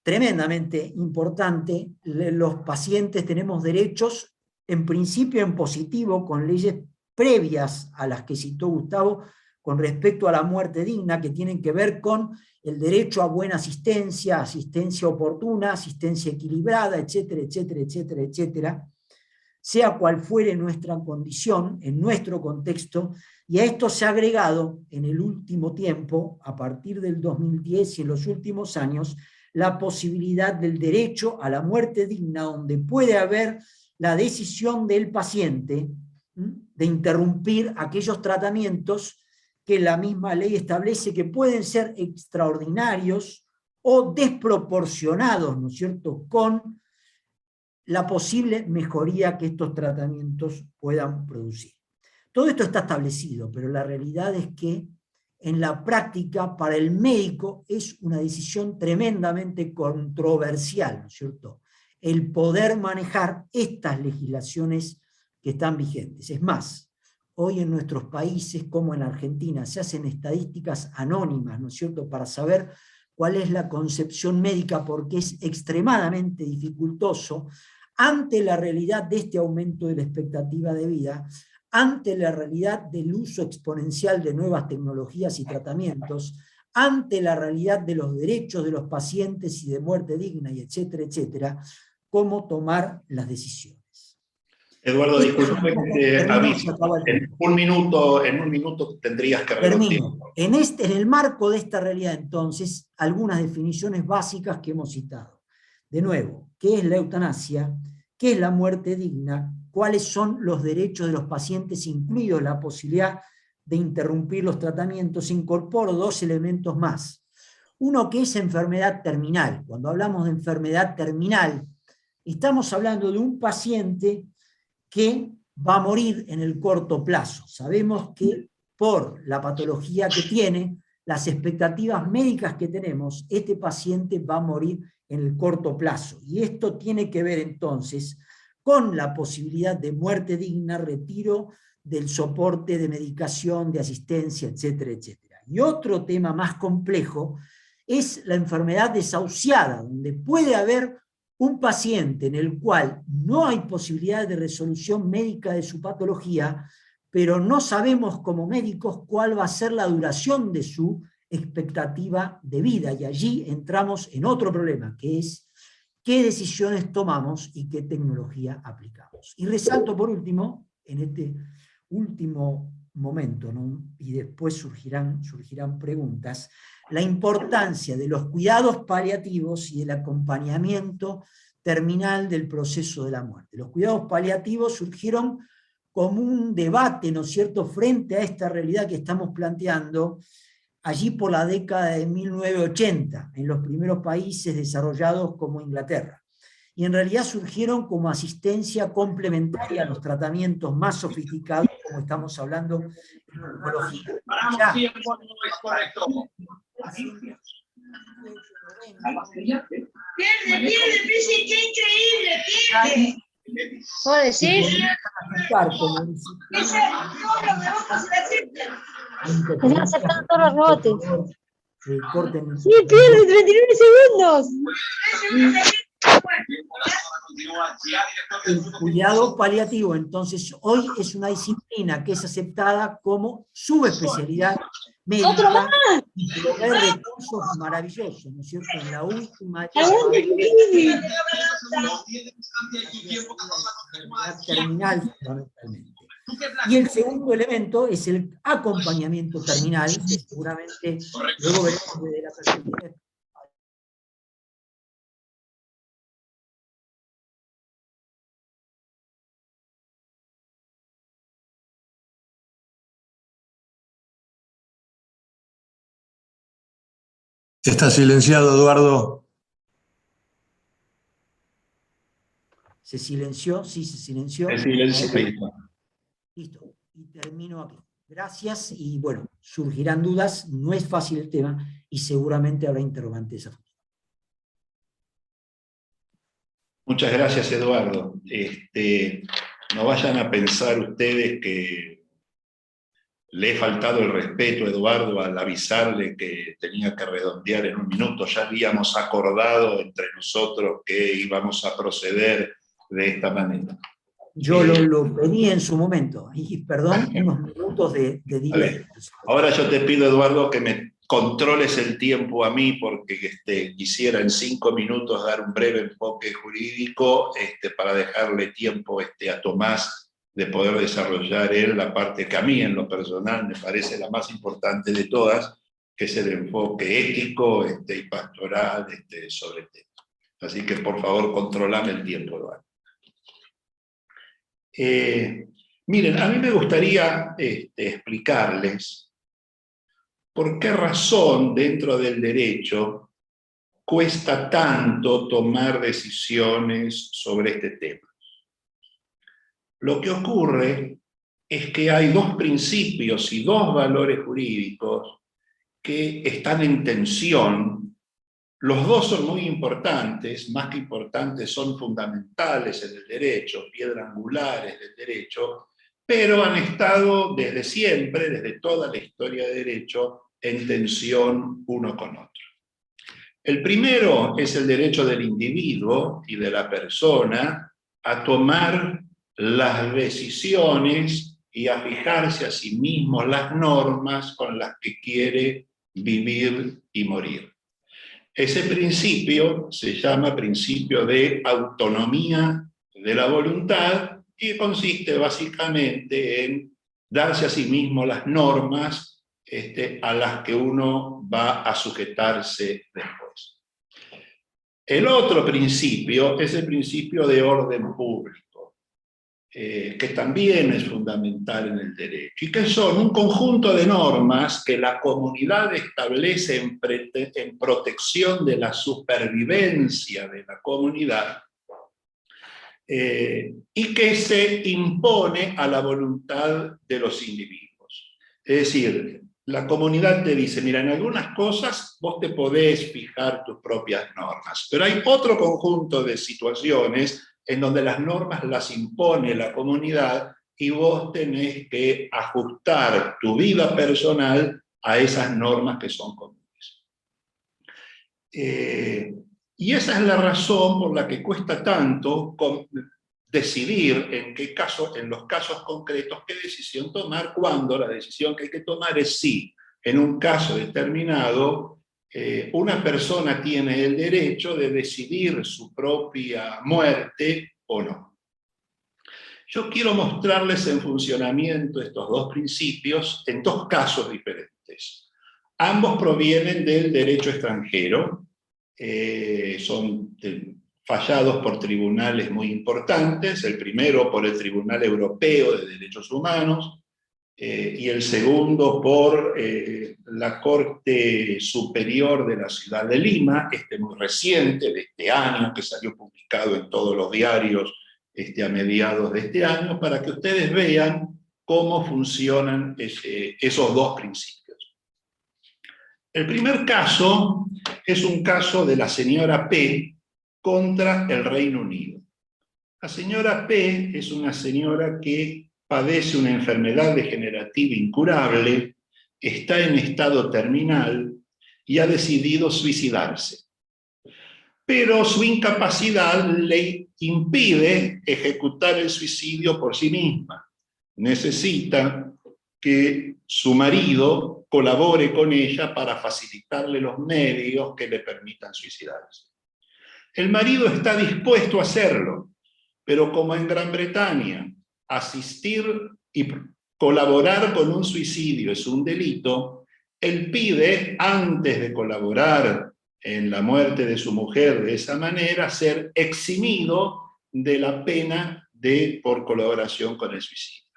tremendamente importante. Los pacientes tenemos derechos, en principio en positivo, con leyes previas a las que citó Gustavo, con respecto a la muerte digna, que tienen que ver con el derecho a buena asistencia, asistencia oportuna, asistencia equilibrada, etcétera, etcétera, etcétera, etcétera, sea cual fuere nuestra condición, en nuestro contexto, y a esto se ha agregado en el último tiempo, a partir del 2010 y en los últimos años, la posibilidad del derecho a la muerte digna, donde puede haber la decisión del paciente de interrumpir aquellos tratamientos que la misma ley establece que pueden ser extraordinarios o desproporcionados, ¿no es cierto?, con la posible mejoría que estos tratamientos puedan producir. Todo esto está establecido, pero la realidad es que en la práctica para el médico es una decisión tremendamente controversial, ¿no es cierto?, el poder manejar estas legislaciones que están vigentes. Es más, hoy en nuestros países, como en Argentina, se hacen estadísticas anónimas, ¿no es cierto?, para saber cuál es la concepción médica, porque es extremadamente dificultoso ante la realidad de este aumento de la expectativa de vida, ante la realidad del uso exponencial de nuevas tecnologías y tratamientos, ante la realidad de los derechos de los pacientes y de muerte digna, y etcétera, etcétera, cómo tomar las decisiones. Eduardo, disculpe que te aviso. En un minuto tendrías que repetir. En el marco de esta realidad, entonces, algunas definiciones básicas que hemos citado. De nuevo, ¿qué es la eutanasia? ¿Qué es la muerte digna? ¿Cuáles son los derechos de los pacientes, incluidos la posibilidad de interrumpir los tratamientos? Incorporo dos elementos más. Uno que es enfermedad terminal. Cuando hablamos de enfermedad terminal, estamos hablando de un paciente que va a morir en el corto plazo. Sabemos que por la patología que tiene, las expectativas médicas que tenemos, este paciente va a morir en el corto plazo. Y esto tiene que ver entonces con la posibilidad de muerte digna, retiro del soporte de medicación, de asistencia, etcétera, etcétera. Y otro tema más complejo es la enfermedad desahuciada, donde puede haber un paciente en el cual no hay posibilidad de resolución médica de su patología, pero no sabemos como médicos cuál va a ser la duración de su expectativa de vida. Y allí entramos en otro problema, que es qué decisiones tomamos y qué tecnología aplicamos. Y resalto por último, en este último momento, ¿no? Y después surgirán preguntas, la importancia de los cuidados paliativos y el acompañamiento terminal del proceso de la muerte. Los cuidados paliativos surgieron como un debate, ¿no es cierto?, frente a esta realidad que estamos planteando, allí por la década de 1980, en los primeros países desarrollados como Inglaterra. Y en realidad surgieron como asistencia complementaria a los tratamientos más sofisticados, como estamos hablando en oncología. Pierde, qué increíble, pierde. ¿Puedo decir? Están aceptando todos los rebotes. Sí, pierde 39 segundos. El cuidado paliativo, entonces, hoy es una disciplina que es aceptada como subespecialidad médica y que hay recursos maravillosos, ¿no es cierto? En la última terminal, fundamentalmente. Y el segundo elemento es el acompañamiento terminal, que seguramente luego veremos desde la perspectiva. Está silenciado, Eduardo. ¿Se silenció? Sí, se silenció. El silencio. Listo, y termino aquí. Gracias, y bueno, surgirán dudas, no es fácil el tema, y seguramente habrá interrogantes a futuro. Muchas gracias, Eduardo. No vayan a pensar ustedes que le he faltado el respeto a Eduardo al avisarle que tenía que redondear en un minuto. Ya habíamos acordado entre nosotros que íbamos a proceder de esta manera. Yo lo pedí en su momento, y perdón, unos minutos de delay. Ahora yo te pido, Eduardo, que me controles el tiempo a mí, porque quisiera en 5 minutos dar un breve enfoque jurídico para dejarle tiempo a Tomás de poder desarrollar él la parte que a mí en lo personal me parece la más importante de todas, que es el enfoque ético y pastoral sobre el tema. Así que por favor controlame el tiempo, Eduardo. Miren, a mí me gustaría explicarles por qué razón dentro del derecho cuesta tanto tomar decisiones sobre este tema. Lo que ocurre es que hay 2 principios y 2 valores jurídicos que están en tensión. Los 2 son muy importantes, más que importantes, son fundamentales en el derecho, piedras angulares del derecho, pero han estado desde siempre, desde toda la historia de derecho, en tensión uno con otro. El primero es el derecho del individuo y de la persona a tomar las decisiones y a fijarse a sí mismo las normas con las que quiere vivir y morir. Ese principio se llama principio de autonomía de la voluntad y consiste básicamente en darse a sí mismo las normas a las que uno va a sujetarse después. El otro principio es el principio de orden público. que también es fundamental en el derecho, y que son un conjunto de normas que la comunidad establece en protección de la supervivencia de la comunidad, y que se impone a la voluntad de los individuos. Es decir, la comunidad te dice, mira, en algunas cosas vos te podés fijar tus propias normas, pero hay otro conjunto de situaciones en donde las normas las impone la comunidad y vos tenés que ajustar tu vida personal a esas normas que son comunes. Y esa es la razón por la que cuesta tanto decidir en los casos concretos qué decisión tomar, cuando la decisión que hay que tomar es si, en un caso determinado, una persona tiene el derecho de decidir su propia muerte o no. Yo quiero mostrarles en funcionamiento estos dos principios en dos casos diferentes. Ambos provienen del derecho extranjero, son fallados por tribunales muy importantes, el primero por el Tribunal Europeo de Derechos Humanos, y el segundo por la Corte Superior de la Ciudad de Lima, muy reciente, de este año, que salió publicado en todos los diarios a mediados de este año, para que ustedes vean cómo funcionan esos dos principios. El primer caso es un caso de la señora P contra el Reino Unido. La señora P es una señora que padece una enfermedad degenerativa incurable, está en estado terminal y ha decidido suicidarse. Pero su incapacidad le impide ejecutar el suicidio por sí misma. Necesita que su marido colabore con ella para facilitarle los medios que le permitan suicidarse. El marido está dispuesto a hacerlo, pero como en Gran Bretaña asistir y colaborar con un suicidio es un delito, él pide, antes de colaborar en la muerte de su mujer de esa manera, ser eximido de la pena por colaboración con el suicidio.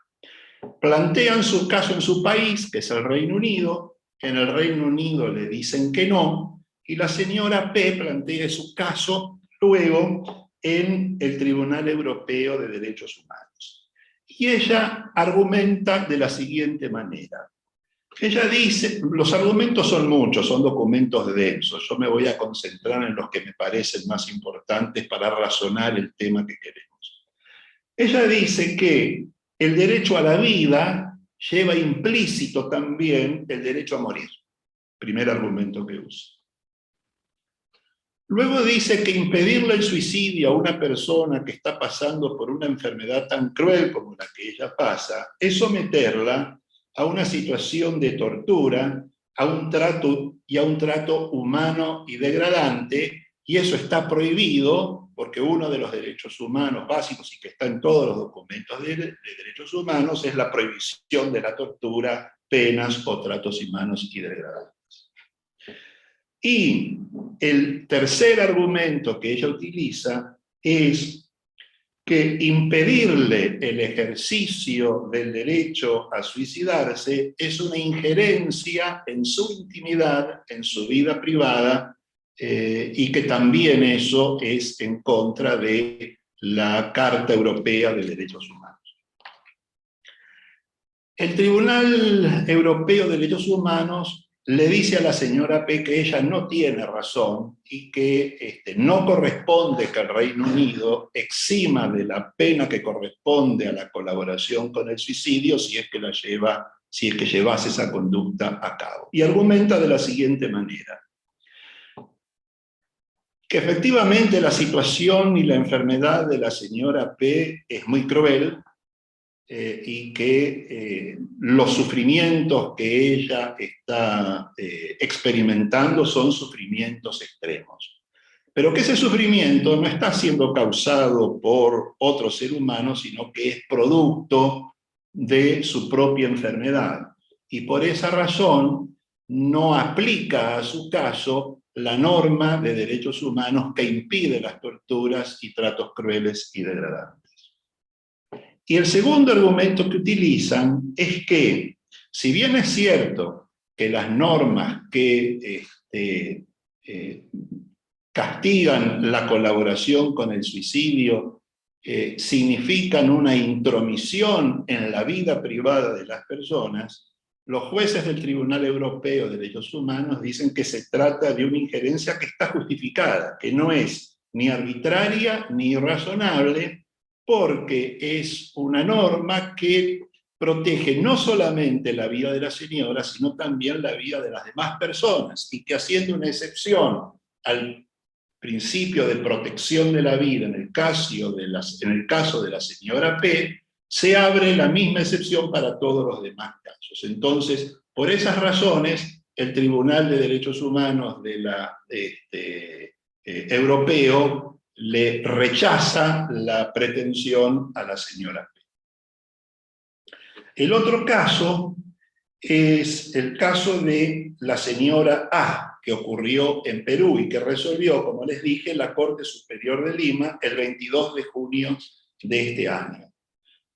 Plantean su caso en su país, que es el Reino Unido. En el Reino Unido le dicen que no, y la señora P plantea su caso luego en el Tribunal Europeo de Derechos Humanos. Y ella argumenta de la siguiente manera. Ella dice, los argumentos son muchos, son documentos densos, yo me voy a concentrar en los que me parecen más importantes para razonar el tema que queremos. Ella dice que el derecho a la vida lleva implícito también el derecho a morir. Primer argumento que usa. Luego dice que impedirle el suicidio a una persona que está pasando por una enfermedad tan cruel como la que ella pasa, es someterla a una situación de tortura, a un trato humano y degradante, y eso está prohibido porque uno de los derechos humanos básicos y que está en todos los documentos de derechos humanos es la prohibición de la tortura, penas o tratos inhumanos y degradantes. Y el tercer argumento que ella utiliza es que impedirle el ejercicio del derecho a suicidarse es una injerencia en su intimidad, en su vida privada, y que también eso es en contra de la Carta Europea de Derechos Humanos. El Tribunal Europeo de Derechos Humanos le dice a la señora P que ella no tiene razón y que no corresponde que el Reino Unido exima de la pena que corresponde a la colaboración con el suicidio si es que llevase esa conducta a cabo. Y argumenta de la siguiente manera: que efectivamente la situación y la enfermedad de la señora P es muy cruel, y que los sufrimientos que ella está experimentando son sufrimientos extremos. Pero que ese sufrimiento no está siendo causado por otro ser humano, sino que es producto de su propia enfermedad. Y por esa razón no aplica a su caso la norma de derechos humanos que impide las torturas y tratos crueles y degradantes. Y el segundo argumento que utilizan es que, si bien es cierto que las normas que castigan la colaboración con el suicidio significan una intromisión en la vida privada de las personas, los jueces del Tribunal Europeo de Derechos Humanos dicen que se trata de una injerencia que está justificada, que no es ni arbitraria ni irrazonable, porque es una norma que protege no solamente la vida de la señora, sino también la vida de las demás personas, y que haciendo una excepción al principio de protección de la vida en el caso de la señora P, se abre la misma excepción para todos los demás casos. Entonces, por esas razones, el Tribunal de Derechos Humanos europeo le rechaza la pretensión a la señora P. El otro caso es el caso de la señora A, que ocurrió en Perú y que resolvió, como les dije, la Corte Superior de Lima el 22 de junio de este año.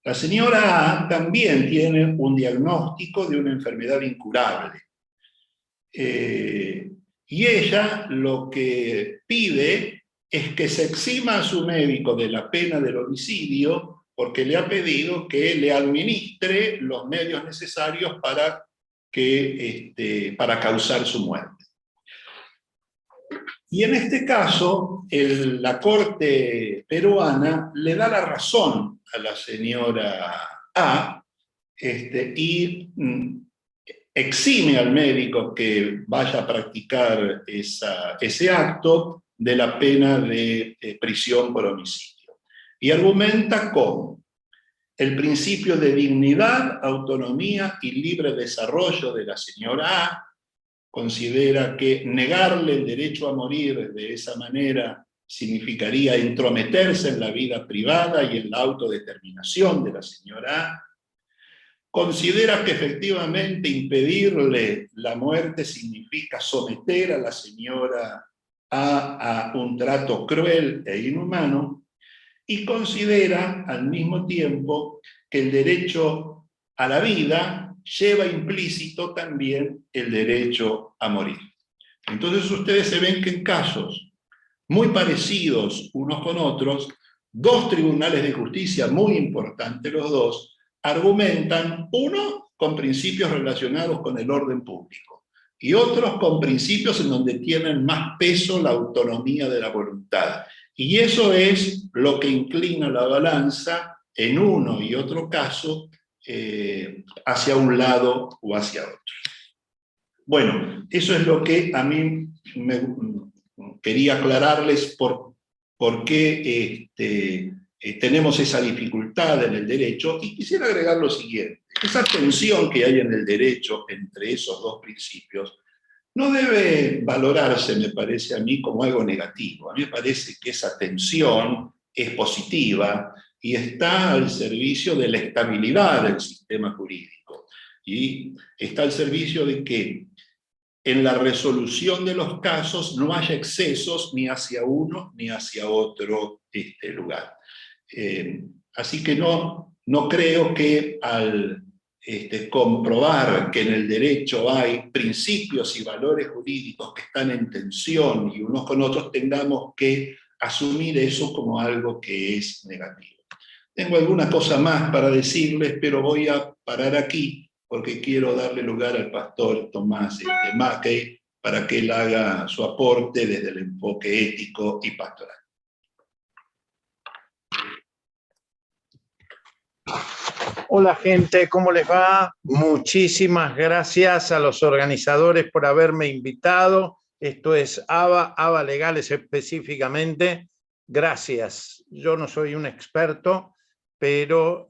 La señora A también tiene un diagnóstico de una enfermedad incurable. Y ella lo que pide es que se exima a su médico de la pena del homicidio, porque le ha pedido que le administre los medios necesarios para causar su muerte. Y en este caso, la Corte peruana le da la razón a la señora A y exime al médico que vaya a practicar ese acto de la pena de prisión por homicidio. Y argumenta con el principio de dignidad, autonomía y libre desarrollo de la señora A. Considera que negarle el derecho a morir de esa manera significaría entrometerse en la vida privada y en la autodeterminación de la señora A. Considera que efectivamente impedirle la muerte significa someter a la señora A un trato cruel e inhumano, y considera al mismo tiempo que el derecho a la vida lleva implícito también el derecho a morir. Entonces ustedes se ven que en casos muy parecidos unos con otros, dos tribunales de justicia muy importantes los dos, argumentan, uno con principios relacionados con el orden público, y otros con principios en donde tienen más peso la autonomía de la voluntad. Y eso es lo que inclina la balanza en uno y otro caso hacia un lado o hacia otro. Bueno, eso es lo que a mí me quería aclararles por qué tenemos esa dificultad en el derecho, y quisiera agregar lo siguiente. Esa tensión que hay en el derecho entre esos dos principios no debe valorarse, me parece a mí, como algo negativo. A mí me parece que esa tensión es positiva y está al servicio de la estabilidad del sistema jurídico. Y está al servicio de que en la resolución de los casos no haya excesos ni hacia uno ni hacia otro lugar. Así que no creo que al comprobar que en el derecho hay principios y valores jurídicos que están en tensión y unos con otros, tengamos que asumir eso como algo que es negativo. Tengo alguna cosa más para decirles, pero voy a parar aquí porque quiero darle lugar al pastor Tomás Mackey para que él haga su aporte desde el enfoque ético y pastoral. Hola gente, ¿cómo les va? Muchísimas gracias a los organizadores por haberme invitado. Esto es ABA Legales específicamente. Gracias. Yo no soy un experto, pero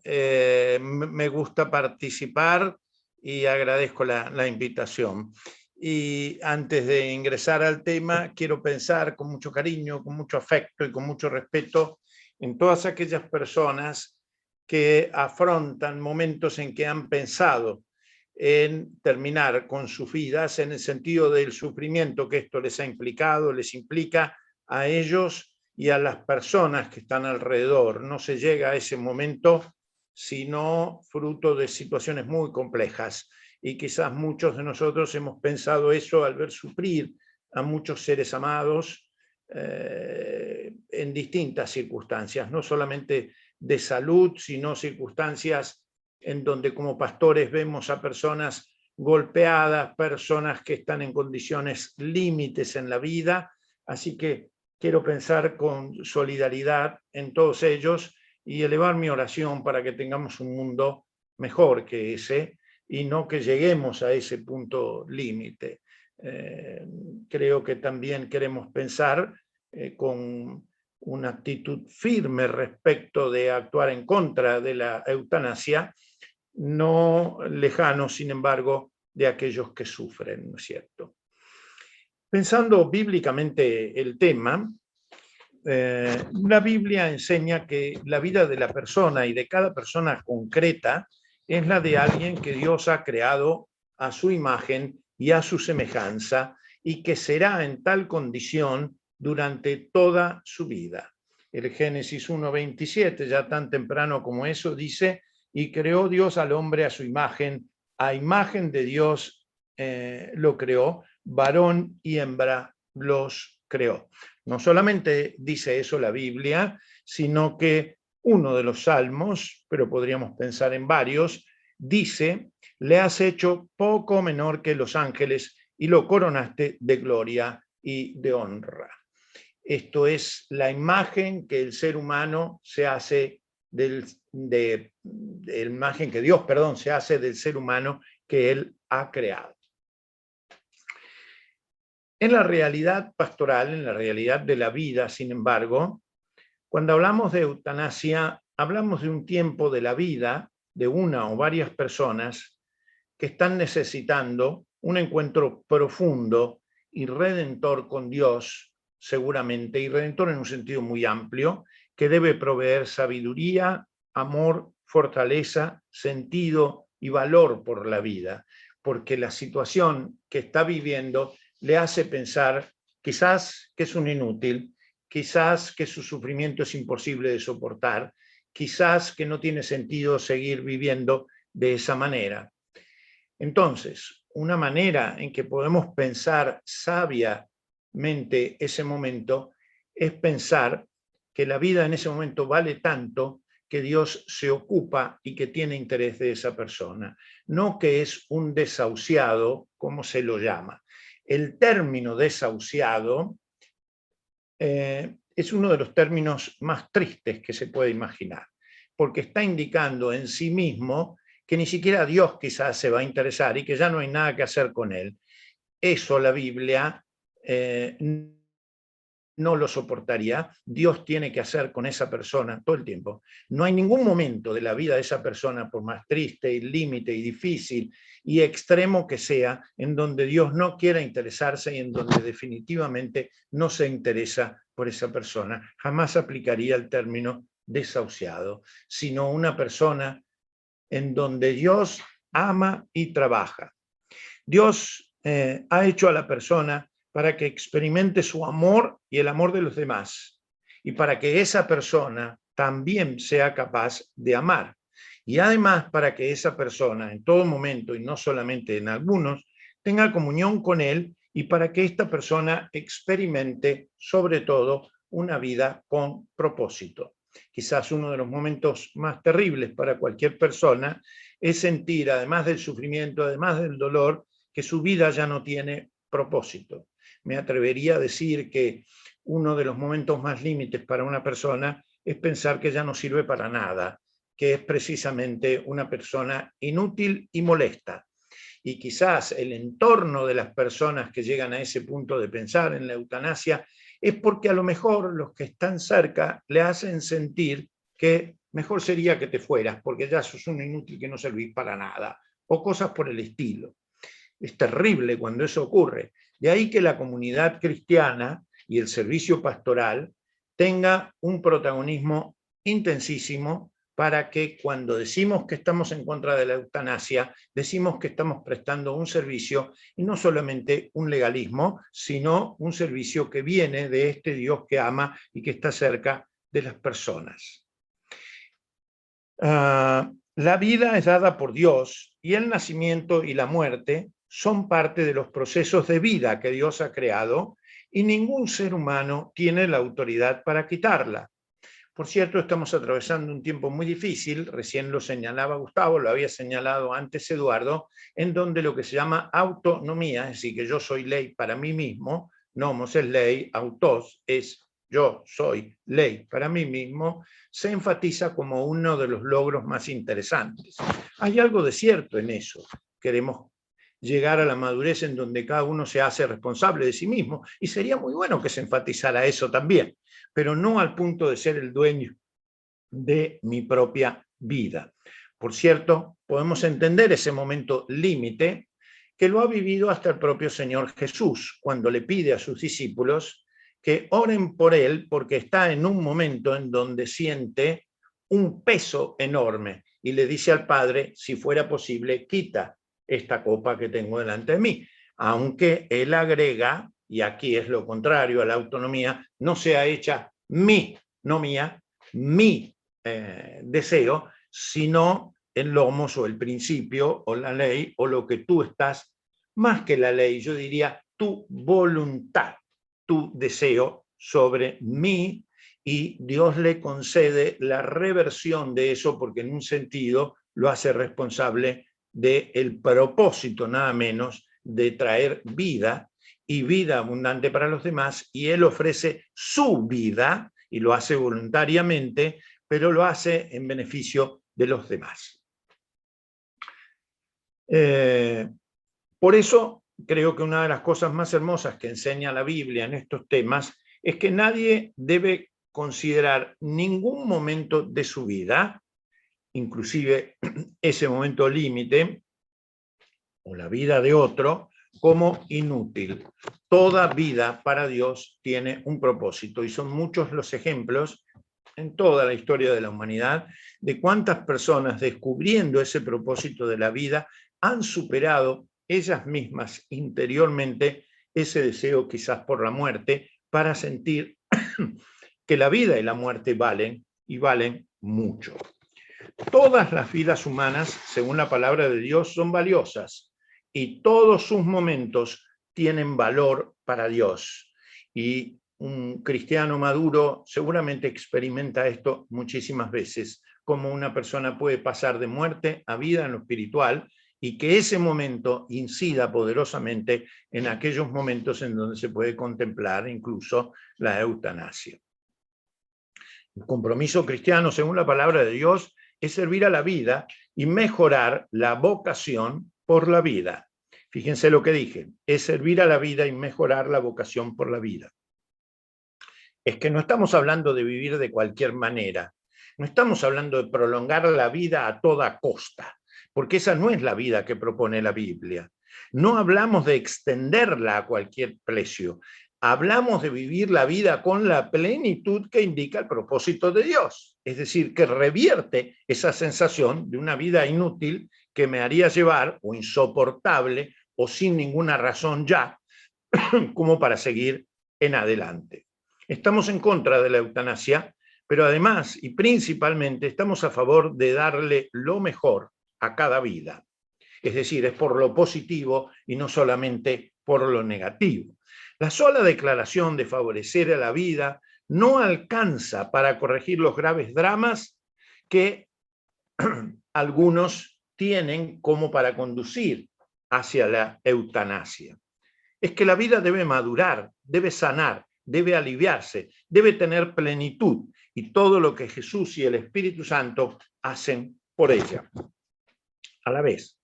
me gusta participar y agradezco la invitación. Y antes de ingresar al tema, quiero pensar con mucho cariño, con mucho afecto y con mucho respeto en todas aquellas personas que afrontan momentos en que han pensado en terminar con sus vidas, en el sentido del sufrimiento que esto les ha implicado, les implica a ellos y a las personas que están alrededor. No se llega a ese momento sino fruto de situaciones muy complejas. Y quizás muchos de nosotros hemos pensado eso al ver sufrir a muchos seres amados en distintas circunstancias, no solamente de salud, sino circunstancias en donde como pastores vemos a personas golpeadas, personas que están en condiciones límites en la vida. Así que quiero pensar con solidaridad en todos ellos y elevar mi oración para que tengamos un mundo mejor que ese y no que lleguemos a ese punto límite. Creo que también queremos pensar con una actitud firme respecto de actuar en contra de la eutanasia, no lejano, sin embargo, de aquellos que sufren, ¿no es cierto? Pensando bíblicamente el tema, la Biblia enseña que la vida de la persona y de cada persona concreta es la de alguien que Dios ha creado a su imagen y a su semejanza y que será en tal condición durante toda su vida. El Génesis 1:27, ya tan temprano como eso, dice: y creó Dios al hombre a su imagen, a imagen de Dios lo creó, varón y hembra los creó. No solamente dice eso la Biblia, sino que uno de los salmos, pero podríamos pensar en varios, dice: le has hecho poco menor que los ángeles y lo coronaste de gloria y de honra. Esto es la imagen que el ser humano se hace de imagen que Dios, se hace del ser humano que él ha creado. En la realidad pastoral, en la realidad de la vida, sin embargo, cuando hablamos de eutanasia, hablamos de un tiempo de la vida de una o varias personas que están necesitando un encuentro profundo y redentor con Dios, seguramente, y redentor en un sentido muy amplio, que debe proveer sabiduría, amor, fortaleza, sentido y valor por la vida, porque la situación que está viviendo le hace pensar quizás que es un inútil, quizás que su sufrimiento es imposible de soportar, quizás que no tiene sentido seguir viviendo de esa manera. Entonces, una manera en que podemos pensar sabiamente ese momento es pensar que la vida en ese momento vale tanto que Dios se ocupa y que tiene interés de esa persona, no que es un desahuciado, como se lo llama. El término desahuciado es uno de los términos más tristes que se puede imaginar, porque está indicando en sí mismo que ni siquiera Dios quizás se va a interesar y que ya no hay nada que hacer con él. Eso la Biblia no lo soportaría. Dios tiene que hacer con esa persona todo el tiempo. No hay ningún momento de la vida de esa persona, por más triste y límite y difícil y extremo que sea, en donde Dios no quiera interesarse y en donde definitivamente no se interesa por esa persona. Jamás aplicaría el término desahuciado, sino una persona en donde Dios ama y trabaja. Dios ha hecho a la persona para que experimente su amor y el amor de los demás, y para que esa persona también sea capaz de amar. Y además para que esa persona en todo momento, y no solamente en algunos, tenga comunión con él, y para que esta persona experimente sobre todo una vida con propósito. Quizás uno de los momentos más terribles para cualquier persona es sentir, además del sufrimiento, además del dolor, que su vida ya no tiene propósito. Me atrevería a decir que uno de los momentos más límites para una persona es pensar que ya no sirve para nada, que es precisamente una persona inútil y molesta. Y quizás el entorno de las personas que llegan a ese punto de pensar en la eutanasia es porque a lo mejor los que están cerca le hacen sentir que mejor sería que te fueras, porque ya sos un inútil que no servís para nada, o cosas por el estilo. Es terrible cuando eso ocurre. De ahí que la comunidad cristiana y el servicio pastoral tenga un protagonismo intensísimo para que cuando decimos que estamos en contra de la eutanasia, decimos que estamos prestando un servicio, y no solamente un legalismo, sino un servicio que viene de este Dios que ama y que está cerca de las personas. La vida es dada por Dios y el nacimiento y la muerte son parte de los procesos de vida que Dios ha creado y ningún ser humano tiene la autoridad para quitarla. Por cierto, estamos atravesando un tiempo muy difícil, recién lo señalaba Gustavo, lo había señalado antes Eduardo, en donde lo que se llama autonomía, es decir, que yo soy ley para mí mismo, nomos es ley, autos es yo soy ley para mí mismo, se enfatiza como uno de los logros más interesantes. Hay algo de cierto en eso. Queremos llegar a la madurez en donde cada uno se hace responsable de sí mismo, y sería muy bueno que se enfatizara eso también, pero no al punto de ser el dueño de mi propia vida. Por cierto, podemos entender ese momento límite que lo ha vivido hasta el propio Señor Jesús, cuando le pide a sus discípulos que oren por él, porque está en un momento en donde siente un peso enorme, y le dice al Padre, si fuera posible, quita esta copa que tengo delante de mí. Aunque él agrega, y aquí es lo contrario a la autonomía, no sea hecha mi, no mía, mi deseo, sino el logos o el principio o la ley o lo que tú estás, más que la ley, yo diría tu voluntad, tu deseo sobre mí, y Dios le concede la reversión de eso porque en un sentido lo hace responsable del propósito nada menos de traer vida y vida abundante para los demás, y él ofrece su vida y lo hace voluntariamente, pero lo hace en beneficio de los demás. Por eso creo que una de las cosas más hermosas que enseña la Biblia en estos temas es que nadie debe considerar ningún momento de su vida, inclusive ese momento límite o la vida de otro, como inútil. Toda vida para Dios tiene un propósito, y son muchos los ejemplos en toda la historia de la humanidad de cuántas personas, descubriendo ese propósito de la vida, han superado ellas mismas interiormente ese deseo quizás por la muerte, para sentir que la vida y la muerte valen, y valen mucho. Todas las vidas humanas, según la palabra de Dios, son valiosas, y todos sus momentos tienen valor para Dios. Y un cristiano maduro seguramente experimenta esto muchísimas veces, como una persona puede pasar de muerte a vida en lo espiritual, y que ese momento incida poderosamente en aquellos momentos en donde se puede contemplar incluso la eutanasia. El compromiso cristiano, según la palabra de Dios, es servir a la vida y mejorar la vocación por la vida. Fíjense lo que dije, es servir a la vida y mejorar la vocación por la vida. Es que no estamos hablando de vivir de cualquier manera, no estamos hablando de prolongar la vida a toda costa, porque esa no es la vida que propone la Biblia. No hablamos de extenderla a cualquier precio, hablamos de vivir la vida con la plenitud que indica el propósito de Dios, es decir, que revierte esa sensación de una vida inútil que me haría llevar, o insoportable, o sin ninguna razón ya, como para seguir en adelante. Estamos en contra de la eutanasia, pero además y principalmente estamos a favor de darle lo mejor a cada vida. Es decir, es por lo positivo y no solamente por lo negativo. La sola declaración de favorecer a la vida no alcanza para corregir los graves dramas que algunos tienen como para conducir hacia la eutanasia. Es que la vida debe madurar, debe sanar, debe aliviarse, debe tener plenitud, y todo lo que Jesús y el Espíritu Santo hacen por ella. A la vez,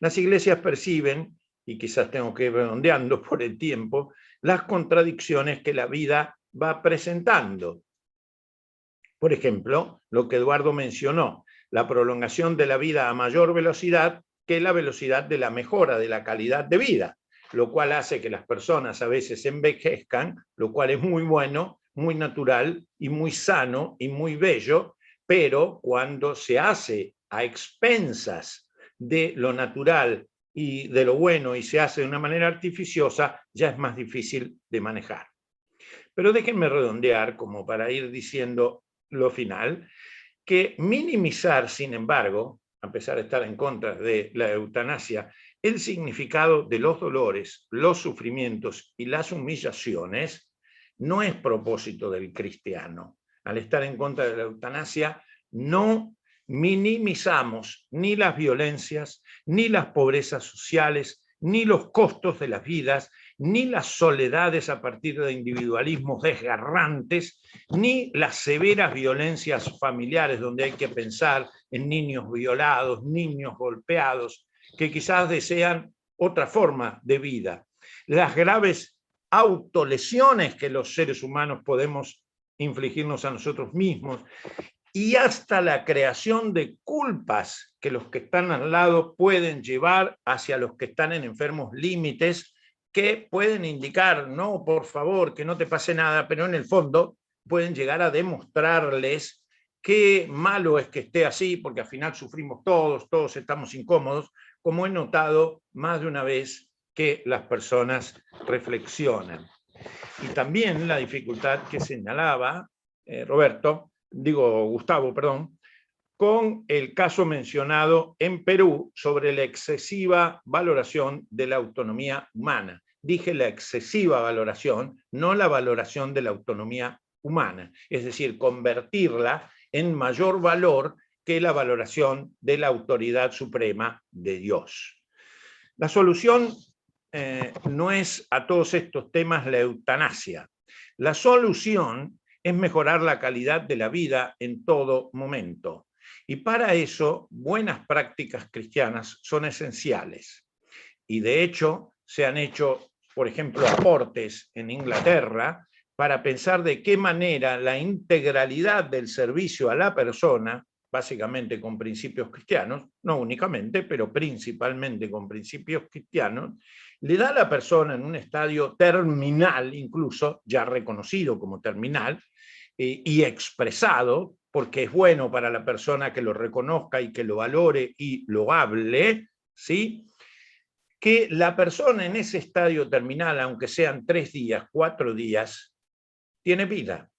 las iglesias perciben, y quizás tengo que ir redondeando por el tiempo, las contradicciones que la vida va presentando. Por ejemplo, lo que Eduardo mencionó, la prolongación de la vida a mayor velocidad que la velocidad de la mejora de la calidad de vida, lo cual hace que las personas a veces envejezcan, lo cual es muy bueno, muy natural y muy sano y muy bello, pero cuando se hace a expensas de lo natural y de lo bueno y se hace de una manera artificiosa, ya es más difícil de manejar. Pero déjenme redondear, como para ir diciendo lo final, que minimizar, sin embargo, a pesar de estar en contra de la eutanasia, el significado de los dolores, los sufrimientos y las humillaciones no es propósito del cristiano. Al estar en contra de la eutanasia, no minimizamos ni las violencias, ni las pobrezas sociales, ni los costos de las vidas, ni las soledades a partir de individualismos desgarrantes, ni las severas violencias familiares, donde hay que pensar en niños violados, niños golpeados, que quizás desean otra forma de vida. Las graves autolesiones que los seres humanos podemos infligirnos a nosotros mismos, y hasta la creación de culpas que los que están al lado pueden llevar hacia los que están en enfermos límites, que pueden indicar, no, por favor, que no te pase nada, pero en el fondo pueden llegar a demostrarles qué malo es que esté así, porque al final sufrimos todos estamos incómodos, como he notado más de una vez que las personas reflexionan. Y también la dificultad que señalaba Gustavo, con el caso mencionado en Perú sobre la excesiva valoración de la autonomía humana. Dije la excesiva valoración, no la valoración de la autonomía humana, es decir, convertirla en mayor valor que la valoración de la autoridad suprema de Dios. La solución no es a todos estos temas la eutanasia. La solución es mejorar la calidad de la vida en todo momento. Y para eso, buenas prácticas cristianas son esenciales. Y de hecho, se han hecho, por ejemplo, aportes en Inglaterra para pensar de qué manera la integralidad del servicio a la persona, básicamente con principios cristianos, no únicamente, pero principalmente con principios cristianos, le da a la persona en un estadio terminal, incluso ya reconocido como terminal, y expresado, porque es bueno para la persona que lo reconozca y que lo valore y lo hable, ¿sí? Que la persona en ese estadio terminal, aunque sean 3 días, 4 días, tiene vida,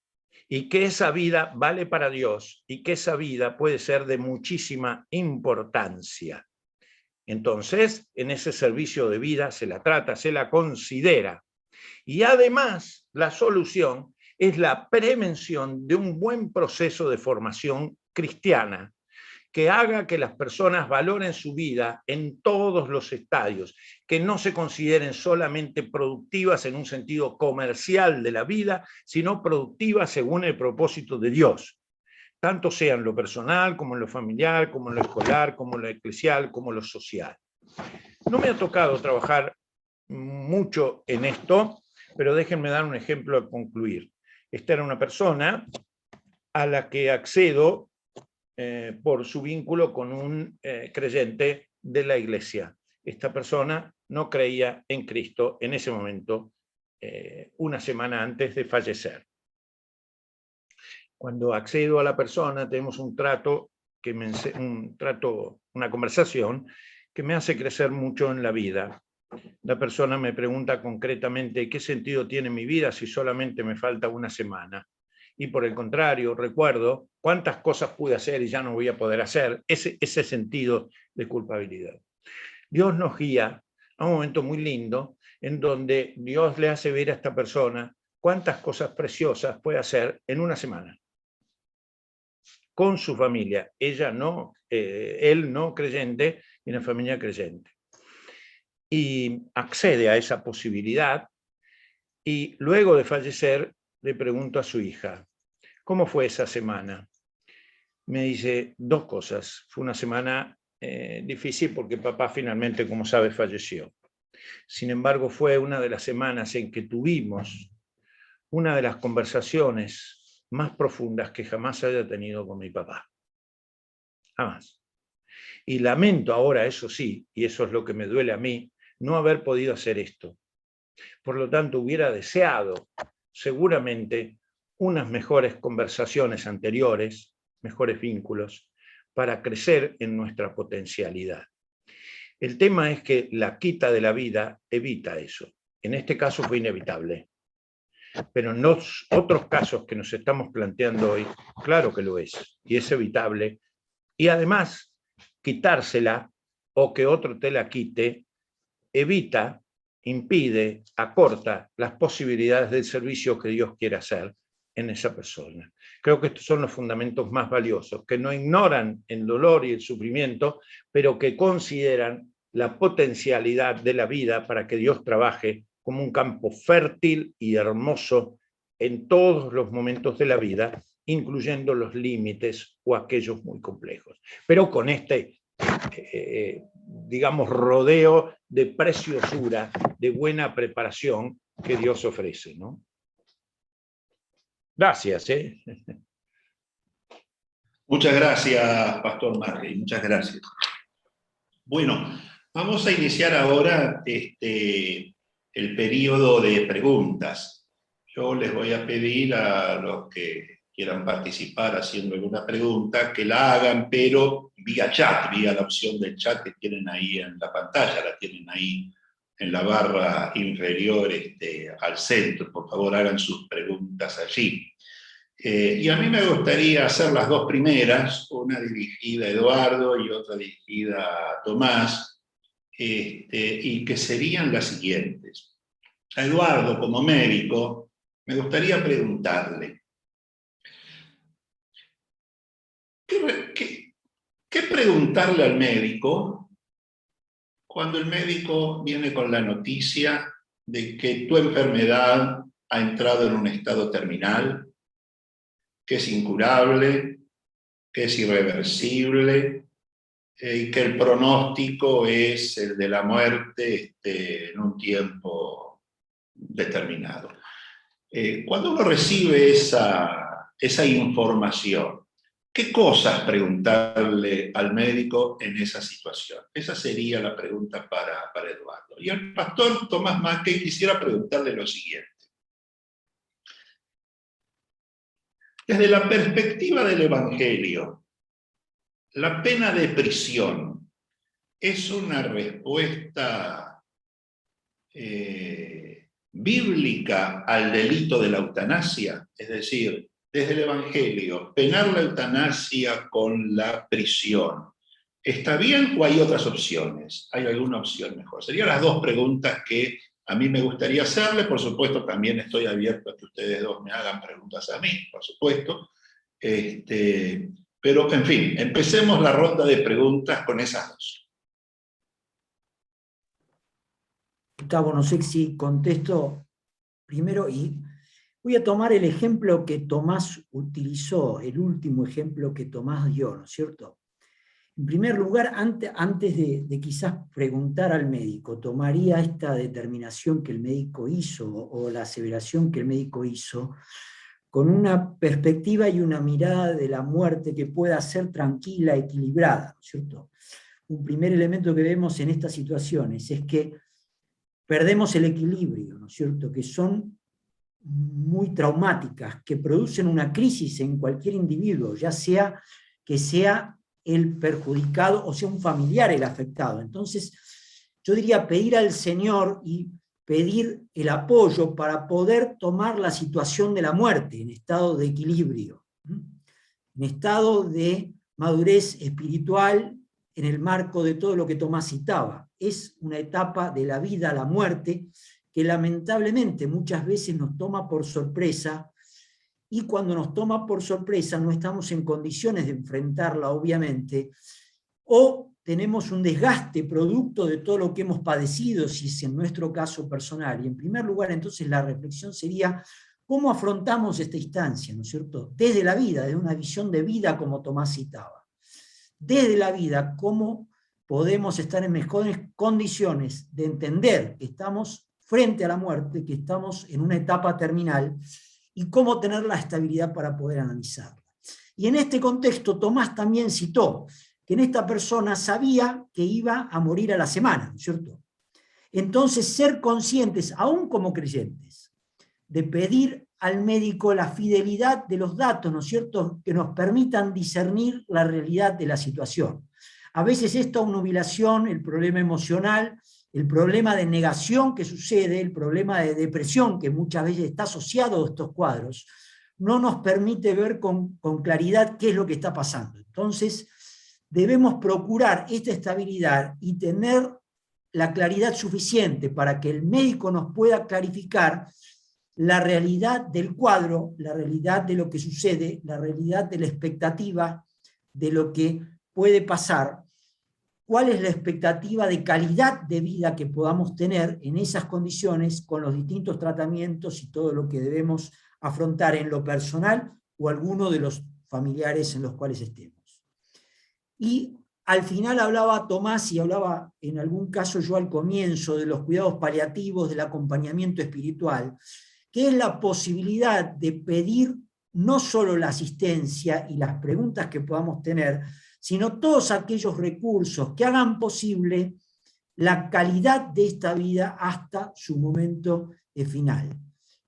y que esa vida vale para Dios, y que esa vida puede ser de muchísima importancia. Entonces, en ese servicio de vida se la trata, se la considera. Y además, la solución es la prevención de un buen proceso de formación cristiana que haga que las personas valoren su vida en todos los estadios, que no se consideren solamente productivas en un sentido comercial de la vida, sino productivas según el propósito de Dios, tanto sea en lo personal, como en lo familiar, como en lo escolar, como en lo eclesial, como en lo social. No me ha tocado trabajar mucho en esto, pero déjenme dar un ejemplo al concluir. Esta era una persona a la que accedo por su vínculo con un creyente de la iglesia. Esta persona no creía en Cristo en ese momento, una semana antes de fallecer. Cuando accedo a la persona, tenemos un trato, una conversación que me hace crecer mucho en la vida. La persona me pregunta concretamente qué sentido tiene mi vida si solamente me falta una semana. Y por el contrario, recuerdo cuántas cosas pude hacer y ya no voy a poder hacer, ese sentido de culpabilidad. Dios nos guía a un momento muy lindo en donde Dios le hace ver a esta persona cuántas cosas preciosas puede hacer en una semana con su familia. Él no creyente y una familia creyente. Y accede a esa posibilidad y luego de fallecer le pregunto a su hija, ¿cómo fue esa semana? Me dice 2 cosas. Fue una semana difícil porque papá finalmente, como sabe, falleció. Sin embargo, fue una de las semanas en que tuvimos una de las conversaciones más profundas que jamás haya tenido con mi papá. Jamás. Y lamento ahora, eso sí, y eso es lo que me duele a mí, no haber podido hacer esto. Por lo tanto, hubiera deseado seguramente unas mejores conversaciones anteriores, mejores vínculos, para crecer en nuestra potencialidad. El tema es que la quita de la vida evita eso. En este caso fue inevitable. Pero en los otros casos que nos estamos planteando hoy, claro que lo es, y es evitable. Y además, quitársela o que otro te la quite, evita, impide, acorta las posibilidades del servicio que Dios quiere hacer en esa persona. Creo que estos son los fundamentos más valiosos, que no ignoran el dolor y el sufrimiento, pero que consideran la potencialidad de la vida para que Dios trabaje como un campo fértil y hermoso en todos los momentos de la vida, incluyendo los límites o aquellos muy complejos. Pero con este, digamos, rodeo de preciosura, de buena preparación que Dios ofrece, ¿no? Gracias. Muchas gracias, Pastor Mackey, muchas gracias. Bueno, vamos a iniciar ahora el periodo de preguntas. Yo les voy a pedir a los que quieran participar haciendo alguna pregunta que la hagan, pero vía chat, vía la opción del chat que tienen ahí en la pantalla, la tienen ahí en la barra inferior al centro. Por favor, hagan sus preguntas allí. Y a mí me gustaría hacer las dos primeras, una dirigida a Eduardo y otra dirigida a Tomás, y que serían las siguientes. A Eduardo, como médico, me gustaría preguntarle, ¿qué preguntarle al médico cuando el médico viene con la noticia de que tu enfermedad ha entrado en un estado terminal, que es incurable, que es irreversible, y que el pronóstico es el de la muerte en un tiempo determinado? Cuando uno recibe esa información, ¿qué cosas preguntarle al médico en esa situación? Esa sería la pregunta para Eduardo. Y al pastor Tomás Mackey quisiera preguntarle lo siguiente. Desde la perspectiva del Evangelio, ¿la pena de prisión es una respuesta bíblica al delito de la eutanasia? Es decir, desde el Evangelio, penar la eutanasia con la prisión, ¿está bien o hay otras opciones? ¿Hay alguna opción mejor? Serían las dos preguntas que a mí me gustaría hacerle. Por supuesto, también estoy abierto a que ustedes dos me hagan preguntas a mí, por supuesto. Pero, en fin, empecemos la ronda de preguntas con esas dos. Gustavo, no sé si contesto primero y voy a tomar el ejemplo que Tomás utilizó, el último ejemplo que Tomás dio, ¿no es cierto? En primer lugar, antes de quizás preguntar al médico, tomaría esta determinación que el médico hizo o la aseveración que el médico hizo con una perspectiva y una mirada de la muerte que pueda ser tranquila, equilibrada, ¿no es cierto? Un primer elemento que vemos en estas situaciones es que perdemos el equilibrio, ¿no es cierto?, que son muy traumáticas, que producen una crisis en cualquier individuo, ya sea que sea el perjudicado o sea un familiar el afectado. Entonces, yo diría pedir al Señor y pedir el apoyo para poder tomar la situación de la muerte en estado de equilibrio, en estado de madurez espiritual, en el marco de todo lo que Tomás citaba. Es una etapa de la vida, la muerte, que lamentablemente muchas veces nos toma por sorpresa, y cuando nos toma por sorpresa no estamos en condiciones de enfrentarla, obviamente, o tenemos un desgaste producto de todo lo que hemos padecido, si es en nuestro caso personal. Y en primer lugar, entonces, la reflexión sería cómo afrontamos esta instancia, ¿no es cierto? Desde la vida, desde una visión de vida como Tomás citaba. Desde la vida, cómo podemos estar en mejores condiciones de entender que estamos frente a la muerte, que estamos en una etapa terminal, y cómo tener la estabilidad para poder analizarla. Y en este contexto, Tomás también citó que en esta persona sabía que iba a morir a la semana, ¿no es cierto? Entonces, ser conscientes, aún como creyentes, de pedir al médico la fidelidad de los datos, ¿no es cierto?, que nos permitan discernir la realidad de la situación. A veces esta obnubilación, el problema emocional, el problema de negación que sucede, el problema de depresión que muchas veces está asociado a estos cuadros, no nos permite ver con claridad qué es lo que está pasando. Entonces, debemos procurar esta estabilidad y tener la claridad suficiente para que el médico nos pueda clarificar la realidad del cuadro, la realidad de lo que sucede, la realidad de la expectativa de lo que puede pasar, cuál es la expectativa de calidad de vida que podamos tener en esas condiciones con los distintos tratamientos y todo lo que debemos afrontar en lo personal o alguno de los familiares en los cuales estemos. Y al final hablaba Tomás, y hablaba en algún caso yo al comienzo, de los cuidados paliativos, del acompañamiento espiritual, que es la posibilidad de pedir no solo la asistencia y las preguntas que podamos tener, sino todos aquellos recursos que hagan posible la calidad de esta vida hasta su momento final.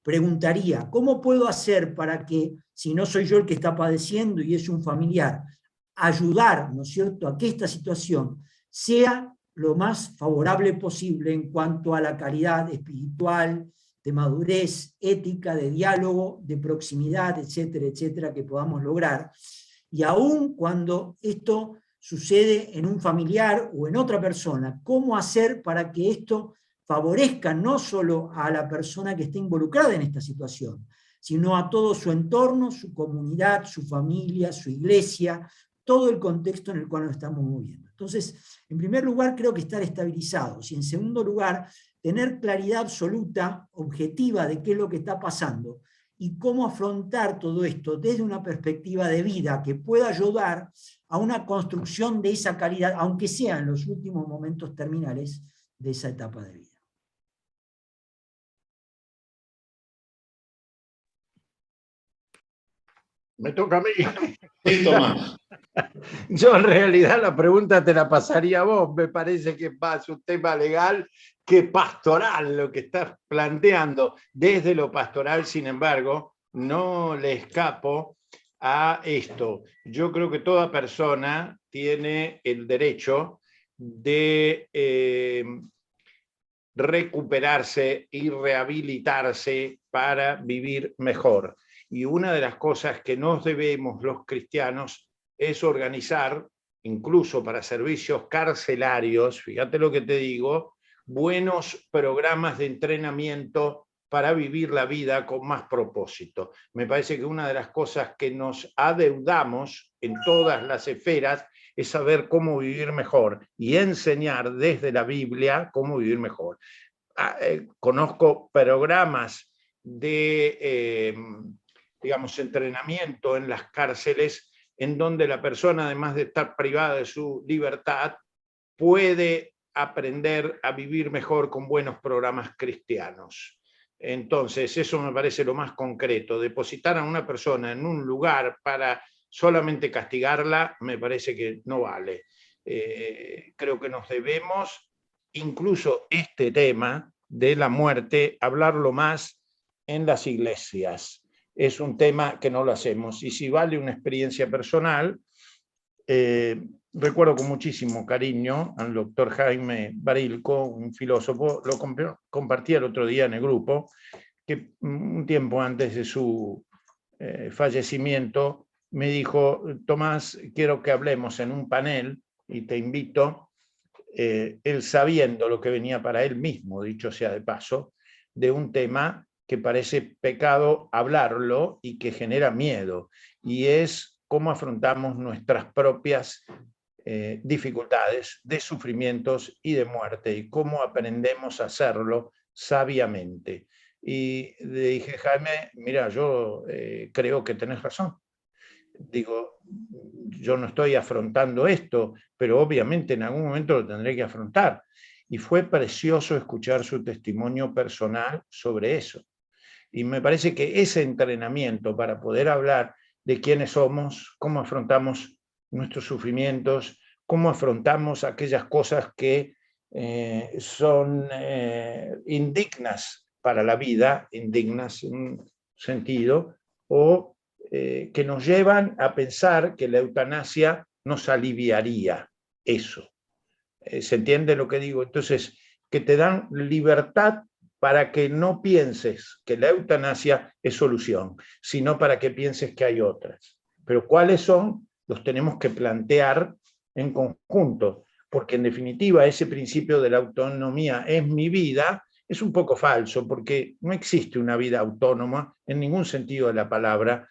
Preguntaría, ¿cómo puedo hacer para que, si no soy yo el que está padeciendo y es un familiar, ayudar, ¿no es cierto?, a que esta situación sea lo más favorable posible en cuanto a la calidad espiritual, de madurez, ética, de diálogo, de proximidad, etcétera, etcétera, que podamos lograr. Y aún cuando esto sucede en un familiar o en otra persona, ¿cómo hacer para que esto favorezca no solo a la persona que está involucrada en esta situación, sino a todo su entorno, su comunidad, su familia, su iglesia, todo el contexto en el cual nos estamos moviendo? Entonces, en primer lugar, creo que estar estabilizados, y en segundo lugar, tener claridad absoluta, objetiva, de qué es lo que está pasando, y cómo afrontar todo esto desde una perspectiva de vida que pueda ayudar a una construcción de esa calidad, aunque sea en los últimos momentos terminales de esa etapa de vida. Me toca a mí. Sí, Tomás. Yo en realidad la pregunta te la pasaría a vos. Me parece que es más un tema legal que pastoral lo que estás planteando. Desde lo pastoral, sin embargo, no le escapo a esto. Yo creo que toda persona tiene el derecho de recuperarse y rehabilitarse para vivir mejor. Y una de las cosas que nos debemos los cristianos es organizar, incluso para servicios carcelarios, fíjate lo que te digo, buenos programas de entrenamiento para vivir la vida con más propósito. Me parece que una de las cosas que nos adeudamos en todas las esferas es saber cómo vivir mejor y enseñar desde la Biblia cómo vivir mejor. Conozco programas de, digamos, entrenamiento en las cárceles en donde la persona, además de estar privada de su libertad, puede aprender a vivir mejor con buenos programas cristianos. Entonces, eso me parece lo más concreto. Depositar a una persona en un lugar para solamente castigarla, me parece que no vale. Creo que nos debemos, incluso este tema de la muerte, hablarlo más en las iglesias. Es un tema que no lo hacemos. Y si vale una experiencia personal, recuerdo con muchísimo cariño al doctor Jaime Barilco, un filósofo, lo compartí el otro día en el grupo, que un tiempo antes de su fallecimiento me dijo: Tomás, quiero que hablemos en un panel y te invito, él sabiendo lo que venía para él mismo, dicho sea de paso, de un tema que parece pecado hablarlo y que genera miedo, y es cómo afrontamos nuestras propias dificultades de sufrimientos y de muerte, y cómo aprendemos a hacerlo sabiamente. Y le dije: Jaime, mira, yo creo que tenés razón. Digo, yo no estoy afrontando esto, pero obviamente en algún momento lo tendré que afrontar. Y fue precioso escuchar su testimonio personal sobre eso. Y me parece que ese entrenamiento para poder hablar de quiénes somos, cómo afrontamos nuestros sufrimientos, cómo afrontamos aquellas cosas que son indignas para la vida, indignas en un sentido, o que nos llevan a pensar que la eutanasia nos aliviaría eso. ¿Se entiende lo que digo? Entonces, que te dan libertad para que no pienses que la eutanasia es solución, sino para que pienses que hay otras. Pero ¿cuáles son? Los tenemos que plantear en conjunto, porque en definitiva ese principio de la autonomía es mi vida, es un poco falso, porque no existe una vida autónoma en ningún sentido de la palabra.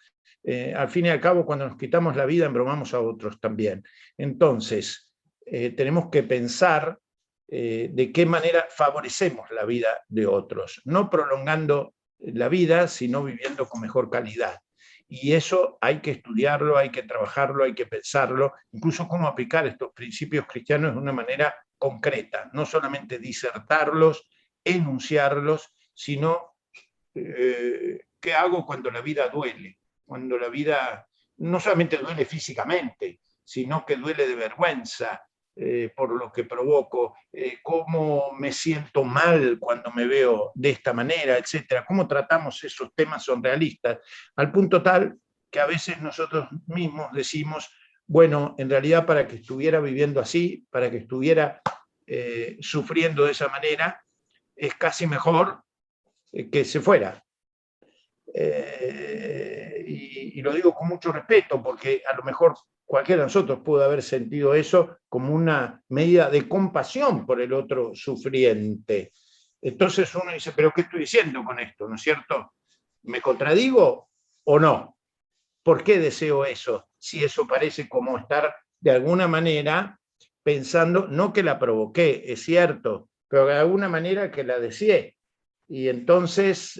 Al fin y al cabo, cuando nos quitamos la vida, embromamos a otros también. Entonces, tenemos que pensar de qué manera favorecemos la vida de otros, no prolongando la vida, sino viviendo con mejor calidad. Y eso hay que estudiarlo, hay que trabajarlo, hay que pensarlo, incluso cómo aplicar estos principios cristianos de una manera concreta, no solamente disertarlos, enunciarlos, sino qué hago cuando la vida duele, cuando la vida no solamente duele físicamente, sino que duele de vergüenza, por lo que provoco, cómo me siento mal cuando me veo de esta manera, etcétera. Cómo tratamos esos temas son realistas, al punto tal que a veces nosotros mismos decimos, bueno, en realidad para que estuviera viviendo así, para que estuviera sufriendo de esa manera, es casi mejor que se fuera. Y lo digo con mucho respeto, porque a lo mejor cualquiera de nosotros pudo haber sentido eso como una medida de compasión por el otro sufriente. Entonces uno dice, ¿pero qué estoy diciendo con esto? ¿No es cierto? ¿Me contradigo o no? ¿Por qué deseo eso? Si eso parece como estar de alguna manera pensando, no que la provoqué, es cierto, pero de alguna manera que la deseé. Y entonces,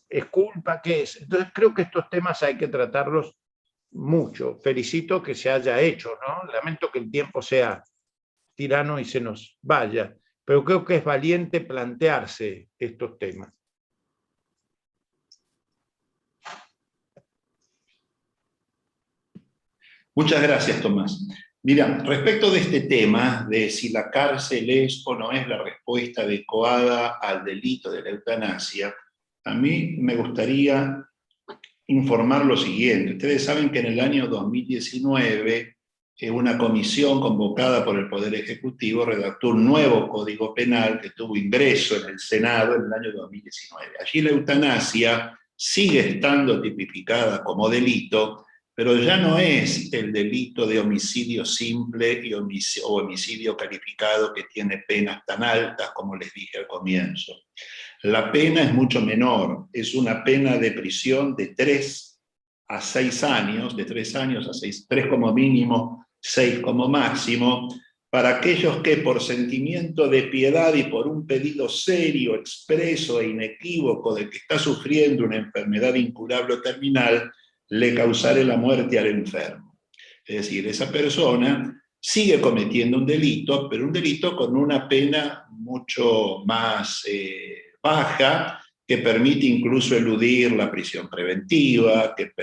¿es culpa? ¿Qué es? Entonces creo que estos temas hay que tratarlos mucho. Felicito que se haya hecho, ¿no? Lamento que el tiempo sea tirano y se nos vaya, pero creo que es valiente plantearse estos temas. Muchas gracias, Tomás. Mira, respecto de este tema, de si la cárcel es o no es la respuesta adecuada al delito de la eutanasia, a mí me gustaría informar lo siguiente. Ustedes saben que en el año 2019 una comisión convocada por el Poder Ejecutivo redactó un nuevo Código Penal que tuvo ingreso en el Senado en el año 2019. Allí la eutanasia sigue estando tipificada como delito, pero ya no es el delito de homicidio simple o homicidio calificado que tiene penas tan altas como les dije al comienzo. La pena es mucho menor, es una pena de prisión de 3 a 6 años, de 3 años a 6, 3 como mínimo, 6 como máximo, para aquellos que por sentimiento de piedad y por un pedido serio, expreso e inequívoco de que está sufriendo una enfermedad incurable o terminal, le causare la muerte al enfermo. Es decir, esa persona sigue cometiendo un delito, pero un delito con una pena mucho más baja, que permite incluso eludir la prisión preventiva, que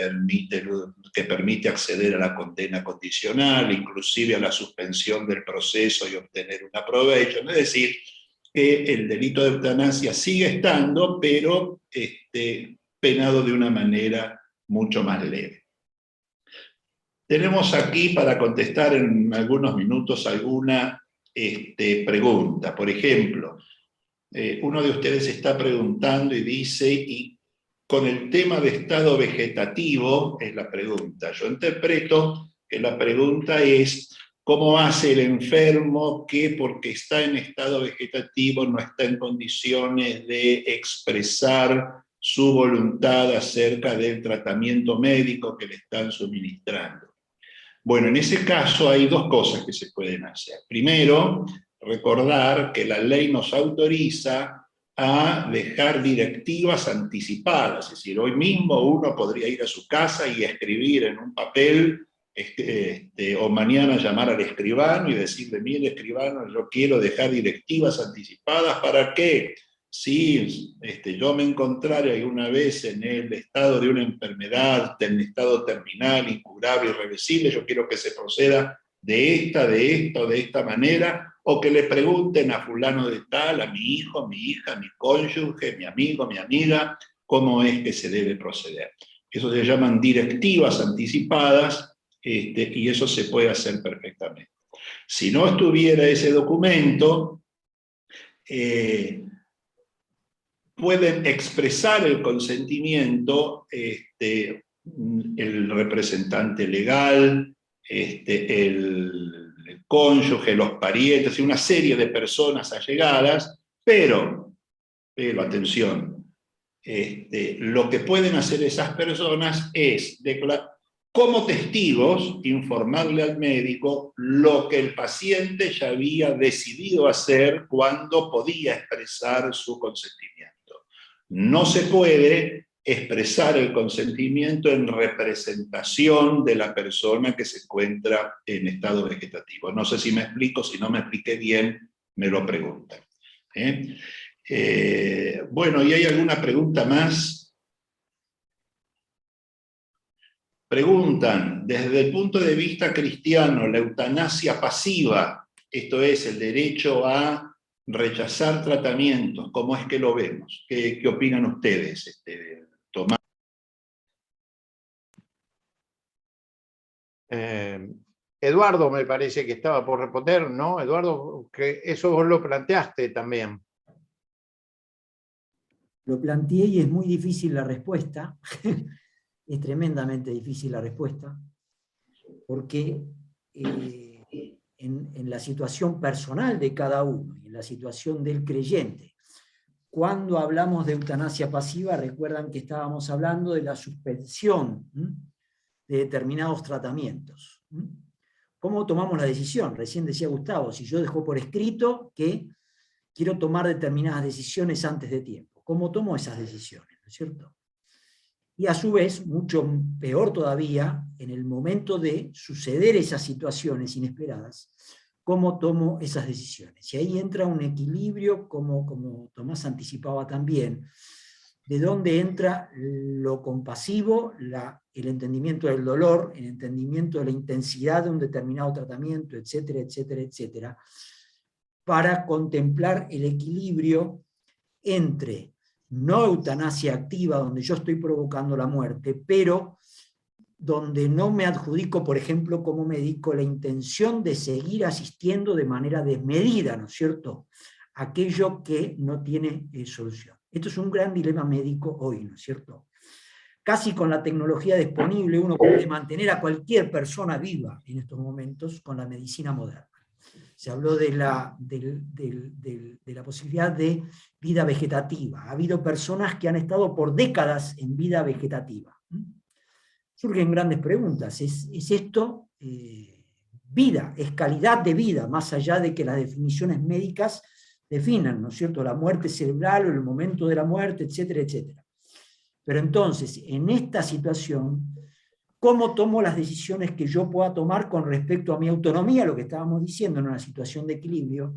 permite acceder a la condena condicional, inclusive a la suspensión del proceso y obtener un aprovecho. Es decir, que el delito de eutanasia sigue estando, pero penado de una manera mucho más leve. Tenemos aquí para contestar en algunos minutos alguna pregunta. Por ejemplo, uno de ustedes está preguntando y dice, y con el tema de estado vegetativo, es la pregunta. Yo interpreto que la pregunta es, ¿cómo hace el enfermo que porque está en estado vegetativo no está en condiciones de expresar su voluntad acerca del tratamiento médico que le están suministrando? Bueno, en ese caso hay dos cosas que se pueden hacer. Primero, recordar que la ley nos autoriza a dejar directivas anticipadas, es decir, hoy mismo uno podría ir a su casa y escribir en un papel, o mañana llamar al escribano y decirle, mire escribano, yo quiero dejar directivas anticipadas, ¿para qué? Si yo me encontrara alguna vez en el estado de una enfermedad, en estado terminal, incurable, irreversible, yo quiero que se proceda de esta o de esta manera, o que le pregunten a fulano de tal, a mi hijo, mi hija, mi cónyuge, mi amigo, mi amiga, cómo es que se debe proceder. Eso se llaman directivas anticipadas, y eso se puede hacer perfectamente. Si no estuviera ese documento, pueden expresar el consentimiento el representante legal, el cónyuge, los parientes y una serie de personas allegadas, pero atención, lo que pueden hacer esas personas es como testigos informarle al médico lo que el paciente ya había decidido hacer cuando podía expresar su consentimiento. No se puede expresar el consentimiento en representación de la persona que se encuentra en estado vegetativo. No sé si me explico, si no me expliqué bien, me lo preguntan. Bueno, ¿y hay alguna pregunta más? Preguntan, desde el punto de vista cristiano, la eutanasia pasiva, esto es, el derecho a rechazar tratamientos, ¿cómo es que lo vemos? ¿Qué opinan ustedes, Tomás? Eduardo me parece que estaba por responder, ¿no? Eduardo, que eso vos lo planteaste también. Lo planteé y es muy difícil la respuesta. Es tremendamente difícil la respuesta, porque en la situación personal de cada uno, en la situación del creyente, cuando hablamos de eutanasia pasiva, recuerdan que estábamos hablando de la suspensión de determinados tratamientos. ¿Cómo tomamos la decisión? Recién decía Gustavo, si yo dejo por escrito que quiero tomar determinadas decisiones antes de tiempo, ¿cómo tomo esas decisiones? ¿No es cierto? Y a su vez, mucho peor todavía, en el momento de suceder esas situaciones inesperadas, ¿cómo tomo esas decisiones? Y ahí entra un equilibrio, como Tomás anticipaba también, de dónde entra lo compasivo, el entendimiento del dolor, el entendimiento de la intensidad de un determinado tratamiento, etcétera, etcétera, etcétera, para contemplar el equilibrio entre no eutanasia activa, donde yo estoy provocando la muerte, pero donde no me adjudico, por ejemplo, como médico, la intención de seguir asistiendo de manera desmedida, ¿no es cierto?, aquello que no tiene solución. Esto es un gran dilema médico hoy, ¿no es cierto? Casi con la tecnología disponible uno puede mantener a cualquier persona viva en estos momentos con la medicina moderna. Se habló de la posibilidad de vida vegetativa. Ha habido personas que han estado por décadas en vida vegetativa. Surgen grandes preguntas. ¿Es esto vida? ¿Es calidad de vida? Más allá de que las definiciones médicas definan, ¿no es cierto?, la muerte cerebral o el momento de la muerte, etcétera, etcétera. Pero entonces, en esta situación, ¿cómo tomo las decisiones que yo pueda tomar con respecto a mi autonomía, lo que estábamos diciendo en una situación de equilibrio,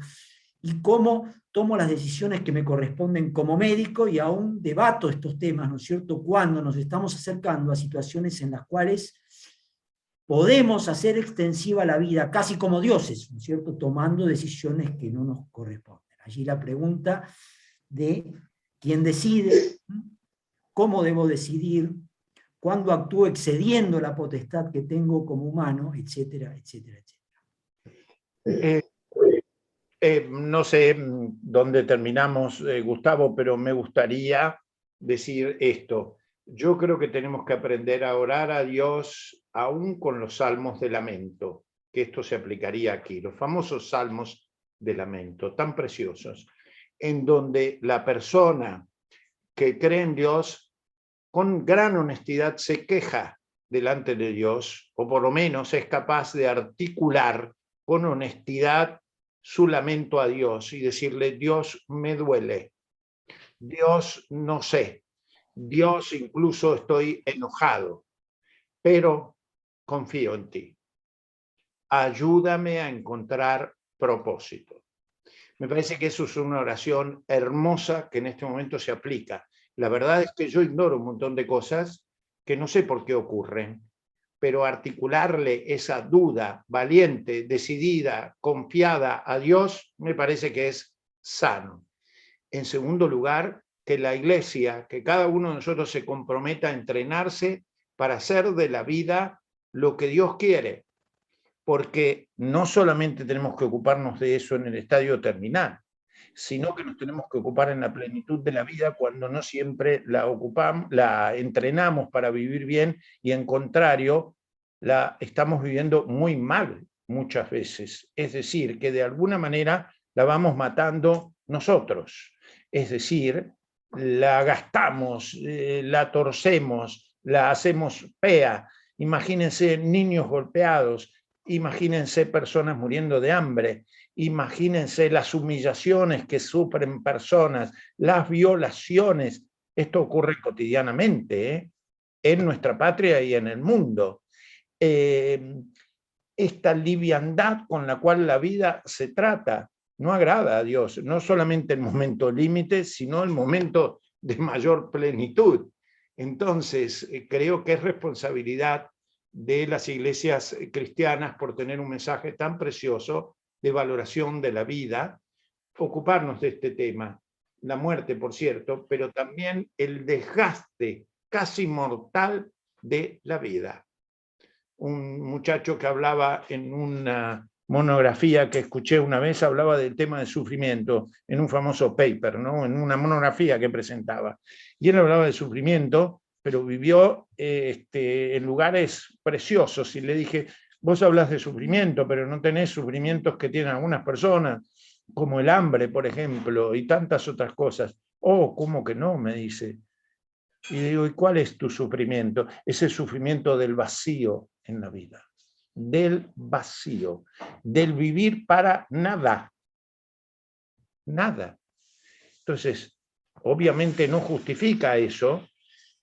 y cómo tomo las decisiones que me corresponden como médico, y aún debato estos temas, ¿no es cierto?, cuando nos estamos acercando a situaciones en las cuales podemos hacer extensiva la vida, casi como dioses, ¿no es cierto?, tomando decisiones que no nos corresponden. Allí la pregunta de quién decide, cómo debo decidir, cuándo actúo excediendo la potestad que tengo como humano, etcétera, etcétera, etcétera. No sé dónde terminamos, Gustavo, pero me gustaría decir esto. Yo creo que tenemos que aprender a orar a Dios aún con los salmos de lamento, que esto se aplicaría aquí, los famosos salmos de lamento, tan preciosos, en donde la persona que cree en Dios con gran honestidad se queja delante de Dios, o por lo menos es capaz de articular con honestidad su lamento a Dios y decirle: Dios, me duele, Dios, no sé, Dios, incluso estoy enojado, pero confío en ti. Ayúdame a encontrar propósito. Me parece que eso es una oración hermosa que en este momento se aplica. La verdad es que yo ignoro un montón de cosas que no sé por qué ocurren, pero articularle esa duda valiente, decidida, confiada a Dios, me parece que es sano. En segundo lugar, que la Iglesia, que cada uno de nosotros se comprometa a entrenarse para hacer de la vida lo que Dios quiere, porque no solamente tenemos que ocuparnos de eso en el estadio terminal, sino que nos tenemos que ocupar en la plenitud de la vida cuando no siempre la ocupamos, la entrenamos para vivir bien, y en contrario, la estamos viviendo muy mal muchas veces. Es decir, que de alguna manera la vamos matando nosotros. Es decir, la gastamos, la torcemos, la hacemos fea. Imagínense niños golpeados, imagínense personas muriendo de hambre, imagínense las humillaciones que sufren personas, las violaciones. Esto ocurre cotidianamente, en nuestra patria y en el mundo. Esta liviandad con la cual la vida se trata no agrada a Dios, no solamente el momento límite, sino el momento de mayor plenitud. Entonces, creo que es responsabilidad de las iglesias cristianas, por tener un mensaje tan precioso de valoración de la vida, ocuparnos de este tema. La muerte, por cierto, pero también el desgaste casi mortal de la vida. Un muchacho que hablaba en una monografía que escuché una vez, hablaba del tema del sufrimiento en un famoso paper, ¿no? En una monografía que presentaba. Y él hablaba del sufrimiento, pero vivió en lugares preciosos. Y le dije, vos hablas de sufrimiento, pero no tenés sufrimientos que tienen algunas personas, como el hambre, por ejemplo, y tantas otras cosas. Oh, ¿cómo que no? Me dice. Y digo, ¿y cuál es tu sufrimiento? Ese sufrimiento del vacío en la vida, del vacío, del vivir para nada, nada. Entonces, obviamente no justifica eso,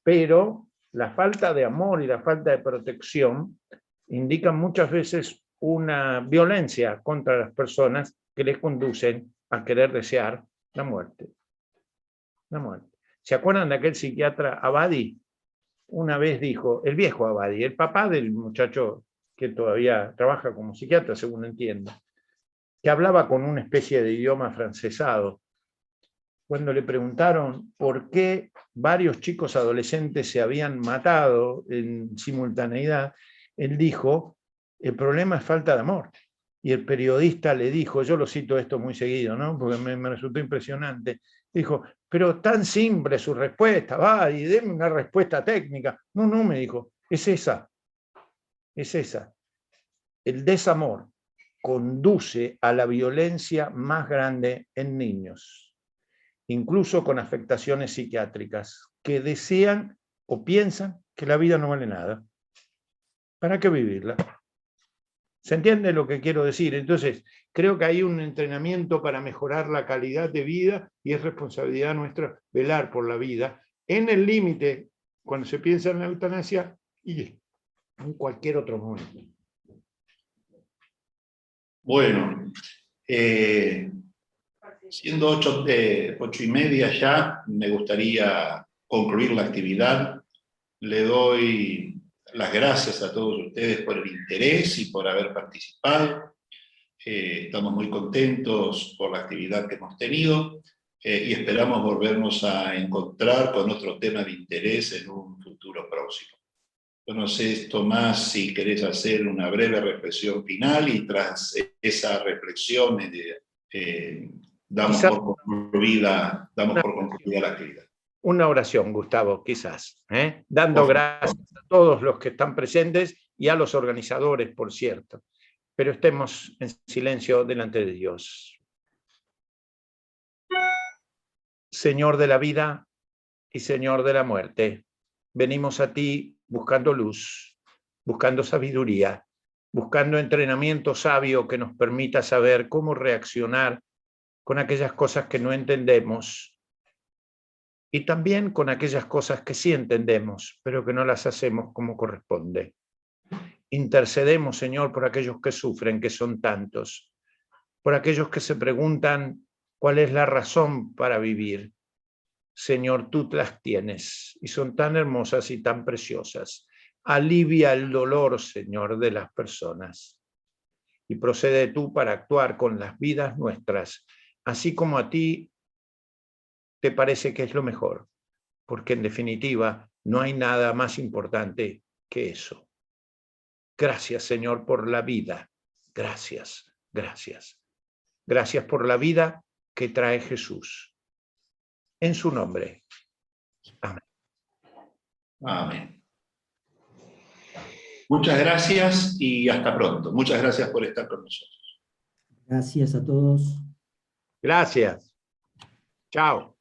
pero la falta de amor y la falta de protección indican muchas veces una violencia contra las personas que les conducen a querer desear la muerte. La muerte. ¿Se acuerdan de aquel psiquiatra Abadi? Una vez dijo, el viejo Abadi, el papá del muchacho que todavía trabaja como psiquiatra, según entiendo, que hablaba con una especie de idioma francesado. Cuando le preguntaron por qué varios chicos adolescentes se habían matado en simultaneidad, él dijo, el problema es falta de amor. Y el periodista le dijo, yo lo cito esto muy seguido, ¿no? Porque me resultó impresionante, dijo, pero tan simple su respuesta, va y déme una respuesta técnica. No, no, me dijo, es esa, es esa. El desamor conduce a la violencia más grande en niños, incluso con afectaciones psiquiátricas, que desean o piensan que la vida no vale nada. ¿Para qué vivirla? ¿Se entiende lo que quiero decir? Entonces, creo que hay un entrenamiento para mejorar la calidad de vida y es responsabilidad nuestra velar por la vida en el límite, cuando se piensa en la eutanasia y en cualquier otro momento. Bueno, siendo 8:30 ya, me gustaría concluir la actividad. Le doy las gracias a todos ustedes por el interés y por haber participado. Estamos muy contentos por la actividad que hemos tenido y esperamos volvernos a encontrar con otro tema de interés en un futuro próximo. Yo no sé, Tomás, si querés hacer una breve reflexión final y tras esa reflexión damos por concluida la actividad. Una oración, Gustavo, quizás, dando gracias a todos los que están presentes y a los organizadores, por cierto. Pero estemos en silencio delante de Dios. Señor de la vida y Señor de la muerte, venimos a ti buscando luz, buscando sabiduría, buscando entrenamiento sabio que nos permita saber cómo reaccionar con aquellas cosas que no entendemos y también con aquellas cosas que sí entendemos, pero que no las hacemos como corresponde. Intercedemos, Señor, por aquellos que sufren, que son tantos, por aquellos que se preguntan cuál es la razón para vivir. Señor, tú las tienes y son tan hermosas y tan preciosas. Alivia el dolor, Señor, de las personas. Y procede tú para actuar con las vidas nuestras, así como a ti te parece que es lo mejor, porque en definitiva no hay nada más importante que eso. Gracias, Señor, por la vida. Gracias, gracias. Gracias por la vida que trae Jesús. En su nombre. Amén. Amén. Muchas gracias y hasta pronto. Muchas gracias por estar con nosotros. Gracias a todos. Gracias. Chao.